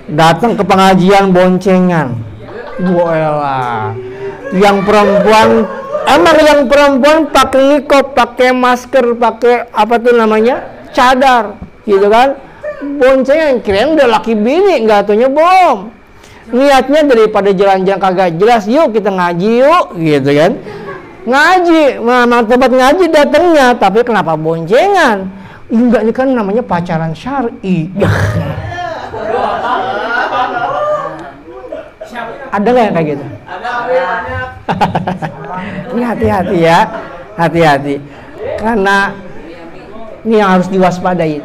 datang ke pengajian boncengan. Elah, yang perempuan emang yang perempuan pakai niqab, pakai masker, pakai apa tuh namanya, cadar, gitu kan? Boncengan, kirain udah laki bini, nggak taunya bom. Niatnya daripada jalan-jalan kagak jelas, yuk kita ngaji yuk, gitu kan? Ngaji, memang tempat ngaji datangnya, tapi kenapa boncengan? Enggak, ini kan namanya pacaran syar'i. Ada nggak yang kayak gitu? Ini hati-hati ya, hati-hati. Karena ini yang harus diwaspadai.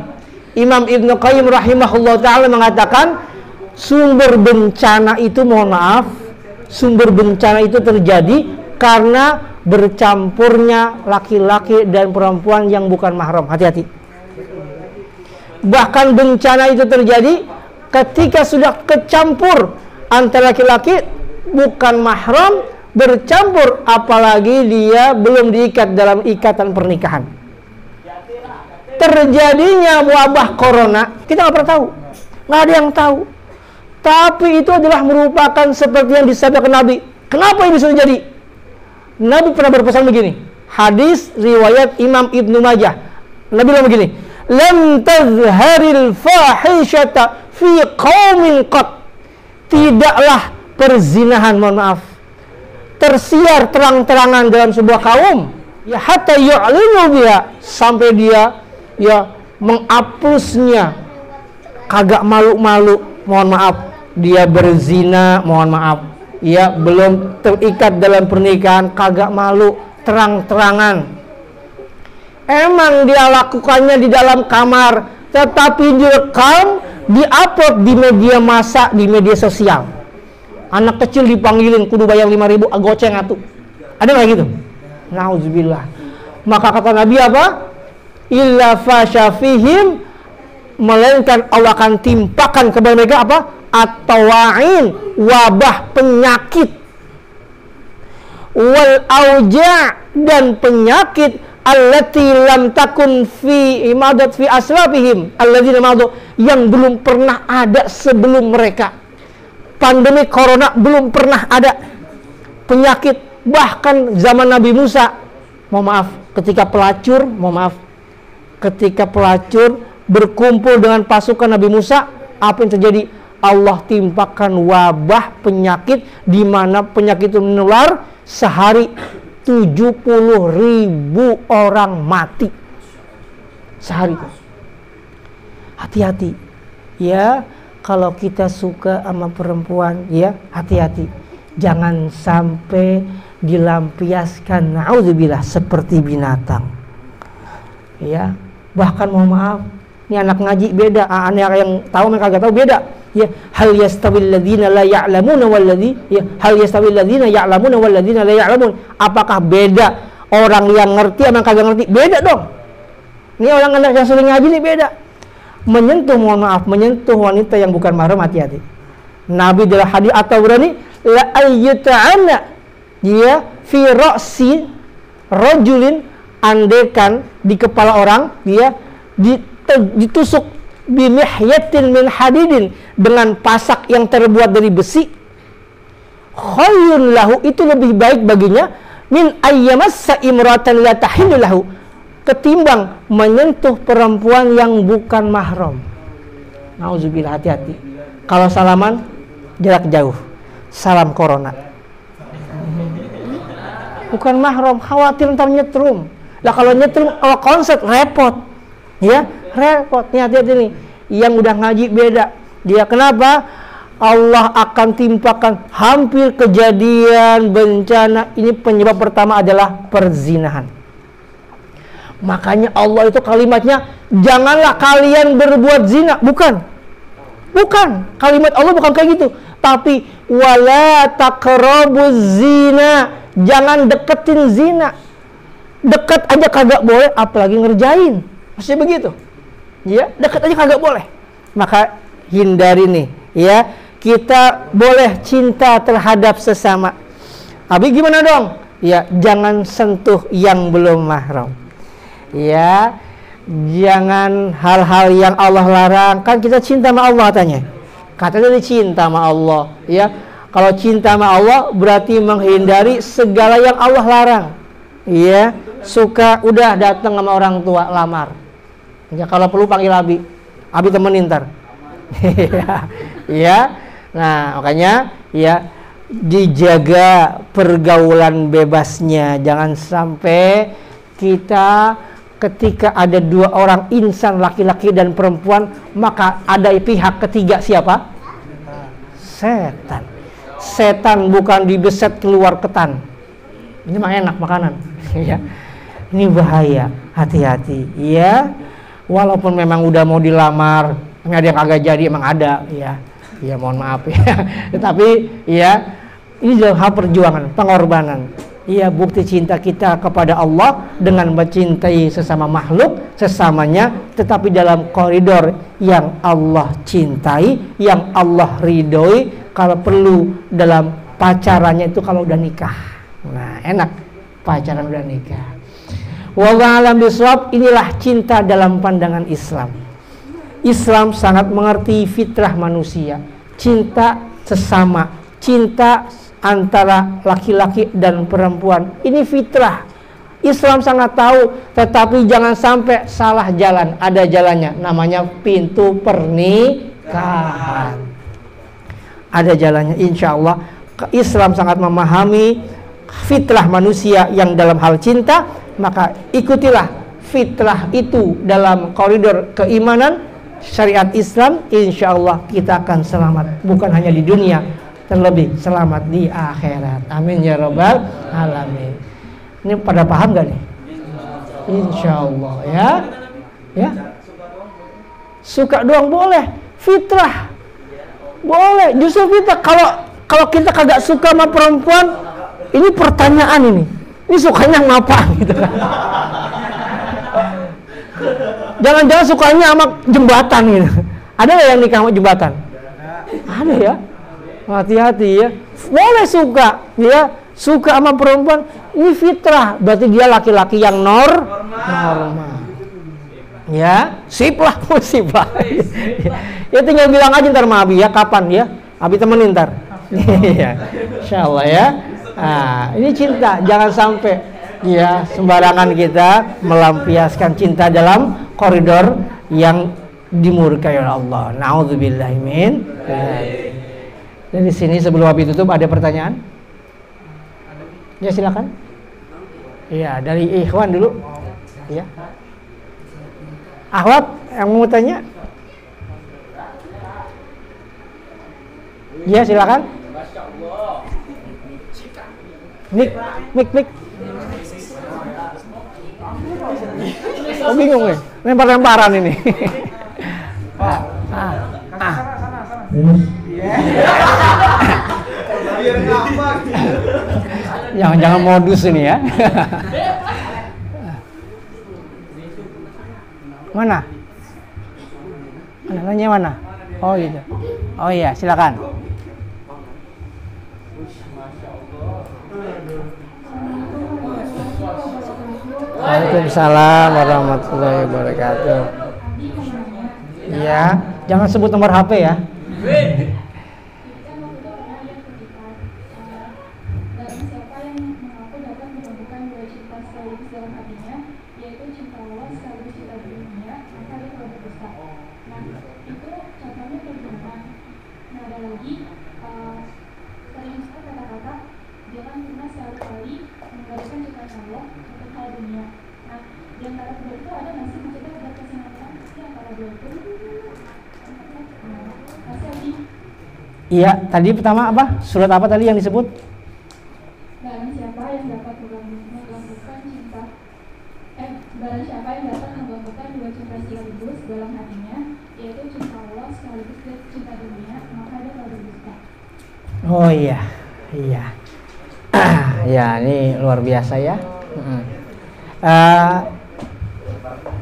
Imam Ibnu Qayyim rahimahullah ta'ala mengatakan, sumber bencana itu, mohon maaf, sumber bencana itu terjadi karena bercampurnya laki-laki dan perempuan yang bukan mahram. Hati-hati. Bahkan bencana itu terjadi ketika sudah kecampur antara laki-laki bukan mahram bercampur, apalagi dia belum diikat dalam ikatan pernikahan. Terjadinya wabah corona, kita nggak pernah tahu, nggak ada yang tahu. Tapi itu adalah merupakan seperti yang disabdakan Nabi. Kenapa ini bisa terjadi? Nabi pernah berpesan begini, hadis riwayat Imam Ibnu Majah. Nabi bilang begini, lam tazharil fahishata fi qaumin qat. Tidaklah perzinahan, mohon maaf, tersiar terang-terangan dalam sebuah kaum, ya hatta yu'linu biha, sampai dia ya menghapusnya, kagak malu-malu, mohon maaf, dia berzina, mohon maaf, ya belum terikat dalam pernikahan, kagak malu, terang-terangan. Emang dia lakukannya di dalam kamar, tetapi direkam, di-upload di media massa, di media sosial. Anak kecil dipanggilin, kudu bayar 5.000, goceng atuh. Ada nggak gitu? Nauzubillah. Maka kata Nabi apa? Illa fasyafihim, melainkan Allah akan timpakan kepada mereka apa? At-tawa'in, wabah penyakit. Wal auja', dan penyakit allati lam takun fi imadat fi aslafihim alladzina madu, yang belum pernah ada sebelum mereka. Pandemi corona belum pernah ada. Penyakit bahkan zaman Nabi Musa, mohon maaf, ketika pelacur, mohon maaf, ketika pelacur berkumpul dengan pasukan Nabi Musa, apa yang terjadi? Allah timpakan wabah penyakit, di mana penyakit itu menular. Sehari 70.000 orang mati sehari. Hati-hati ya, kalau kita suka sama perempuan ya, hati-hati, jangan sampai dilampiaskan, naudzubillah, seperti binatang ya. Bahkan mohon maaf, ini anak ngaji beda, anak yang tahu mereka kagak tahu beda ya. Hal yastawil ladzina la ya'lamuna wal ladzi, ya, hal yastawil ladzina ya'lamuna wal ladzina la ya'lamun. Apakah beda orang yang ngerti sama yang kagak ngerti? Beda dong. Ini orang anak yang sering ngaji nih beda. Menyentuh, mohon maaf, menyentuh wanita yang bukan mahram, hati-hati. Nabi dalam hadis At-Tabrani, la ayyata'ana dia fi ra'si rajulin, andekan di kepala orang dia ditusuk bimihyatin min hadidin, dengan pasak yang terbuat dari besi, khairun lahu, itu lebih baik baginya, min ayyamassa imratan la tahillu lahu, ketimbang menyentuh perempuan yang bukan mahram. Nauzubillah, hati-hati. Kalau salaman jarak jauh, salam corona. Bukan mahram, khawatir ntar nyetrum. Lah kalau nyetrum, kalau konset repot ya, repot. Nih hati-hati nih, yang udah ngaji beda. Dia kenapa? Allah akan timpakan hampir kejadian bencana. Ini penyebab pertama adalah perzinahan. Makanya Allah itu kalimatnya, janganlah kalian berbuat zina. Bukan. Kalimat Allah bukan kayak gitu. Tapi wala taqrabuz zina. Jangan deketin zina. Dekat aja kagak boleh, apalagi ngerjain. Maksudnya begitu. Ya, dekat aja kagak boleh. Maka hindari nih, ya. Kita boleh cinta terhadap sesama. Tapi gimana dong? Ya, jangan sentuh yang belum mahram. Ya, jangan hal-hal yang Allah larang. Kan kita cinta sama Allah katanya. Katanya cinta sama Allah. Ya, kalau cinta sama Allah berarti menghindari segala yang Allah larang. Ya, suka udah datang sama orang tua lamar. Ya, kalau perlu panggil Abi temenin ntar. Ya. Nah, makanya ya dijaga pergaulan bebasnya. Jangan sampai kita ketika ada dua orang insan, laki-laki dan perempuan, maka ada pihak ketiga siapa? Setan. Setan bukan dibeset keluar ketan. Ini mah enak makanan. Ya. Ini bahaya. Hati-hati. Ya. Walaupun memang udah mau dilamar, ada yang kagak jadi, emang ada. Ya. Ya mohon maaf ya. Tetapi ya ini dalam hal perjuangan, pengorbanan. Ya, bukti cinta kita kepada Allah dengan mencintai sesama makhluk sesamanya, tetapi dalam koridor yang Allah cintai, yang Allah ridhoi. Kalau perlu dalam pacarannya itu kalau udah nikah. Nah, enak pacaran udah nikah. Wallahu a'lam bishawab. Inilah cinta dalam pandangan Islam. Islam sangat mengerti fitrah manusia, cinta sesama, cinta antara laki-laki dan perempuan. Ini fitrah. Islam sangat tahu, tetapi jangan sampai salah jalan. Ada jalannya, namanya pintu pernikahan. Ada jalannya, insya Allah. Islam sangat memahami fitrah manusia yang dalam hal cinta, maka ikutilah fitrah itu dalam koridor keimanan syariat Islam. Insya Allah kita akan selamat, bukan hanya di dunia, terlebih selamat di akhirat. Amin ya rabbal alamin. Ini pada paham gak nih? Insya Allah ya. Ya. Suka doang boleh, fitrah boleh. Justru fitrah. Kalau kita kagak suka sama perempuan, ini pertanyaan ini. Ini sukanya ngapa gitu kan? Jangan-jangan sukanya sama jembatan gitu. Ada nggak yang nikah sama jembatan? Ada ya. Hati-hati ya. Boleh suka, ya. Suka sama perempuan, ini fitrah. Berarti dia laki-laki yang normal. Ya, sip lah. Ya tinggal bilang aja ntar sama Abi ya, kapan ya? Abi temenin ntar. Iya. Insyaallah ya. Nah, ini cinta. Jangan sampai ya sembarangan kita melampiaskan cinta dalam koridor yang dimurkai oleh Allah. Nauzubillahi min. Dan di sini sebelum Abi tutup ada pertanyaan? Ya silakan. Iya, dari Ikhwan dulu. Iya. Ahwat yang mau tanya? Iya silakan. Mik. Oh bingung nih, lempar-lemparan ini. Jangan modus ini ya. Mana? Nanya mana? Oh gitu. Oh iya, silakan. Waalaikumsalam warahmatullahi wabarakatuh. Iya, jangan sebut nomor HP ya.
Iya, tadi pertama apa? Surat apa tadi yang disebut?
Barang siapa yang dapat menggabungkan cinta barang siapa yang dapat menggabungkan dua cinta sekaligus dalam hatinya, yaitu cinta Allah sekaligus cinta dunia, maka dia telah berdusta.
Oh iya. Ya, ini luar biasa ya.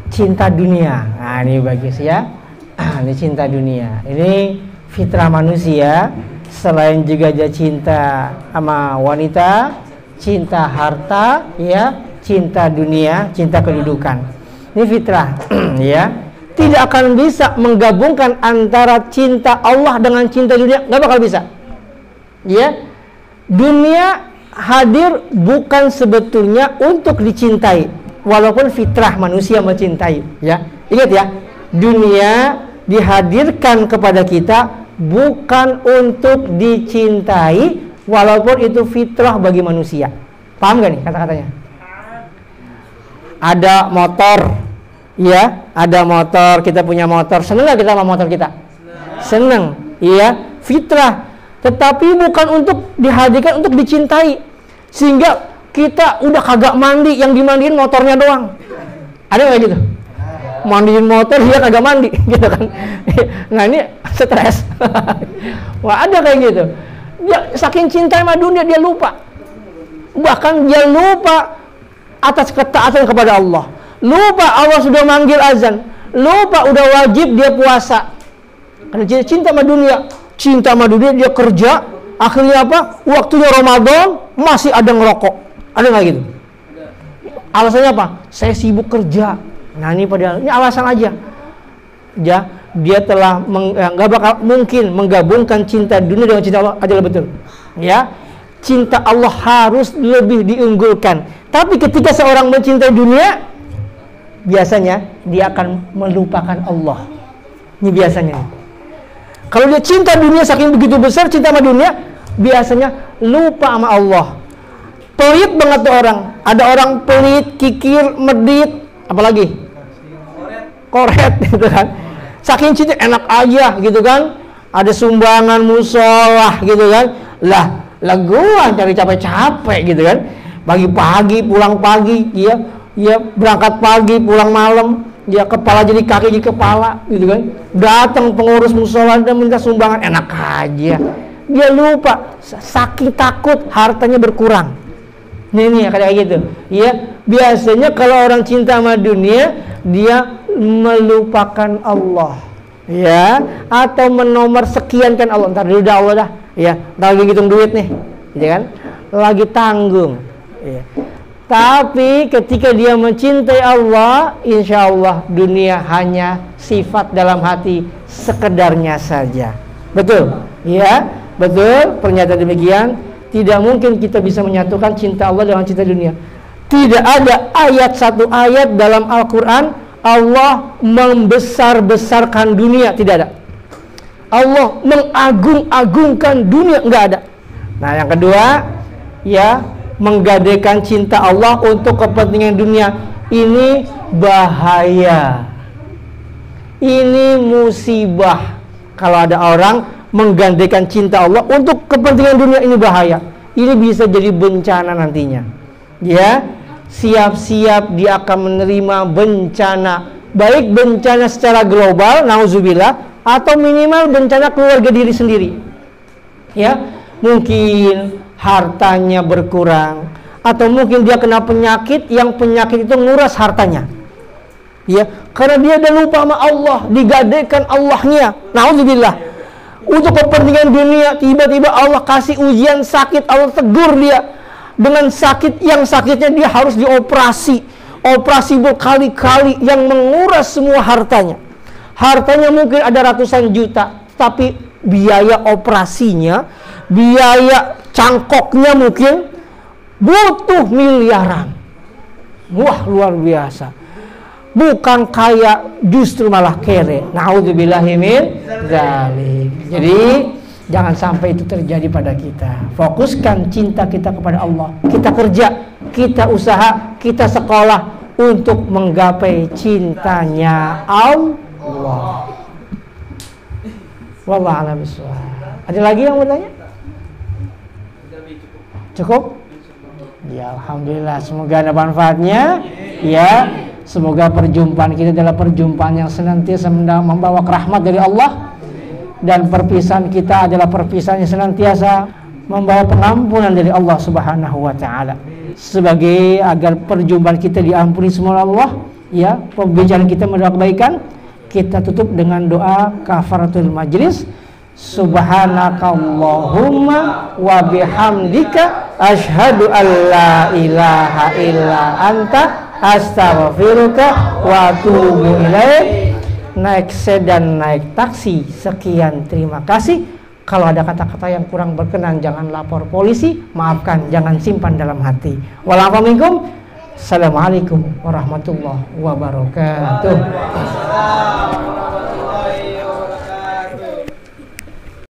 Cinta dunia. Nah, ini bagus ya. Ini cinta dunia. Ini fitrah manusia. Selain juga dia cinta sama wanita, cinta harta, ya, cinta dunia, cinta kedudukan. Ini fitrah, ya. Tidak akan bisa menggabungkan antara cinta Allah dengan cinta dunia, nggak bakal bisa. Ya, dunia hadir bukan sebetulnya untuk dicintai, walaupun fitrah manusia mencintai. Ya, ingat ya, dunia dihadirkan kepada kita bukan untuk dicintai, walaupun itu fitrah bagi manusia. Paham gak nih kata-katanya? Ada motor, ya, ada motor, kita punya motor. Seneng gak kita sama motor kita? Seneng, iya, fitrah. Tetapi bukan untuk dihadirkan untuk dicintai, sehingga kita udah kagak mandi, yang dimandiin motornya doang. Ada nggak gitu? Mandiin motor dia kagak mandi, gitu kan? Nah ini stres. Wah, ada kayak gitu. Dia saking cinta sama dunia dia lupa. Bahkan dia lupa atas ketaatan kepada Allah. Lupa Allah sudah manggil azan. Lupa udah wajib dia puasa. Karena dia cinta sama dunia. Cinta sama dunia dia kerja. Akhirnya apa? Waktunya Ramadan masih ada ngerokok. Ada nggak gitu? Alasannya apa? Saya sibuk kerja. Nah ini padahal ini alasan aja. Ya, dia telah nggak bakal mungkin menggabungkan cinta dunia dengan cinta Allah. Adalah betul. Ya, cinta Allah harus lebih diunggulkan. Tapi ketika seorang mencintai dunia, biasanya dia akan melupakan Allah. Ini biasanya. Kalau dia cinta dunia saking begitu besar cinta sama dunia, biasanya lupa sama Allah. Pelit banget tuh orang. Ada orang pelit, kikir, medit, apalagi koret gitu kan. Saking cinta enak aja gitu kan. Ada sumbangan musolah gitu kan. Lah gua cari capek-capek gitu kan. Pagi-pagi pulang pagi, ya berangkat pagi pulang malam, ya kepala jadi kaki jadi kepala gitu kan. Datang pengurus musola dan minta sumbangan, enak aja. Dia lupa, saking takut hartanya berkurang. Nih kayak gitu. Ya, biasanya kalau orang cinta sama dunia, dia melupakan Allah. Ya, atau menomor sekiankan Allah. Ntar dulu dah Allah dah. Ya, ntar lagi hitung duit nih. Gitu kan? Lagi tanggung. Ya. Tapi ketika dia mencintai Allah, insya Allah dunia hanya sifat dalam hati sekedarnya saja. Betul? Ya, betul. Pernyataan demikian. Tidak mungkin kita bisa menyatukan cinta Allah dengan cinta dunia. Tidak ada satu ayat dalam Al-Quran Allah membesar-besarkan dunia. Tidak ada. Allah mengagung-agungkan dunia. Enggak ada. Nah yang kedua, ya, menggadaikan cinta Allah untuk kepentingan dunia. Ini bahaya. Ini musibah. Kalau ada orang menggandengkan cinta Allah untuk kepentingan dunia, ini bahaya. Ini bisa jadi bencana nantinya. Ya, siap-siap dia akan menerima bencana, baik bencana secara global, nauzubillah, atau minimal bencana keluarga diri sendiri. Ya, mungkin hartanya berkurang, atau mungkin dia kena penyakit yang penyakit itu nguras hartanya. Ya, karena dia udah lupa sama Allah, digadaikan Allahnya. Nauzubillah. Untuk kepentingan dunia, tiba-tiba Allah kasih ujian sakit, Allah tegur dia dengan sakit yang sakitnya dia harus dioperasi, operasi berkali-kali yang menguras semua hartanya. Hartanya mungkin ada ratusan juta, tapi biaya operasinya, biaya cangkoknya mungkin butuh miliaran. Wah, luar biasa. Bukan kaya, justru malah kere. Naudzubillahi min dzalik. Jadi jangan sampai itu terjadi pada kita. Fokuskan cinta kita kepada Allah. Kita kerja, kita usaha, kita sekolah untuk menggapai cintanya Allah. Wallahu a'lam bishawab.
Ada lagi yang mau tanya? Cukup? Ya, alhamdulillah. Semoga ada manfaatnya. Ya, semoga perjumpaan kita adalah perjumpaan yang senantiasa membawa rahmat dari Allah, dan perpisahan kita adalah perpisahan yang senantiasa membawa pengampunan dari Allah Subhanahu wa taala. Sebagai agar perjumpaan kita diampuni semua Allah, ya, pembicaraan kita mendapat kebaikan, kita tutup dengan doa kafaratul majlis. Subhanakallahumma wa bihamdika asyhadu an la ilaha illa anta astaghfiruka wa atubu ilaik. Naik sedan, naik taksi, sekian, terima kasih. Kalau ada kata-kata yang kurang berkenan, jangan lapor polisi, maafkan, jangan simpan dalam hati. Wassalamualaikum. Assalamualaikum warahmatullahi wabarakatuh.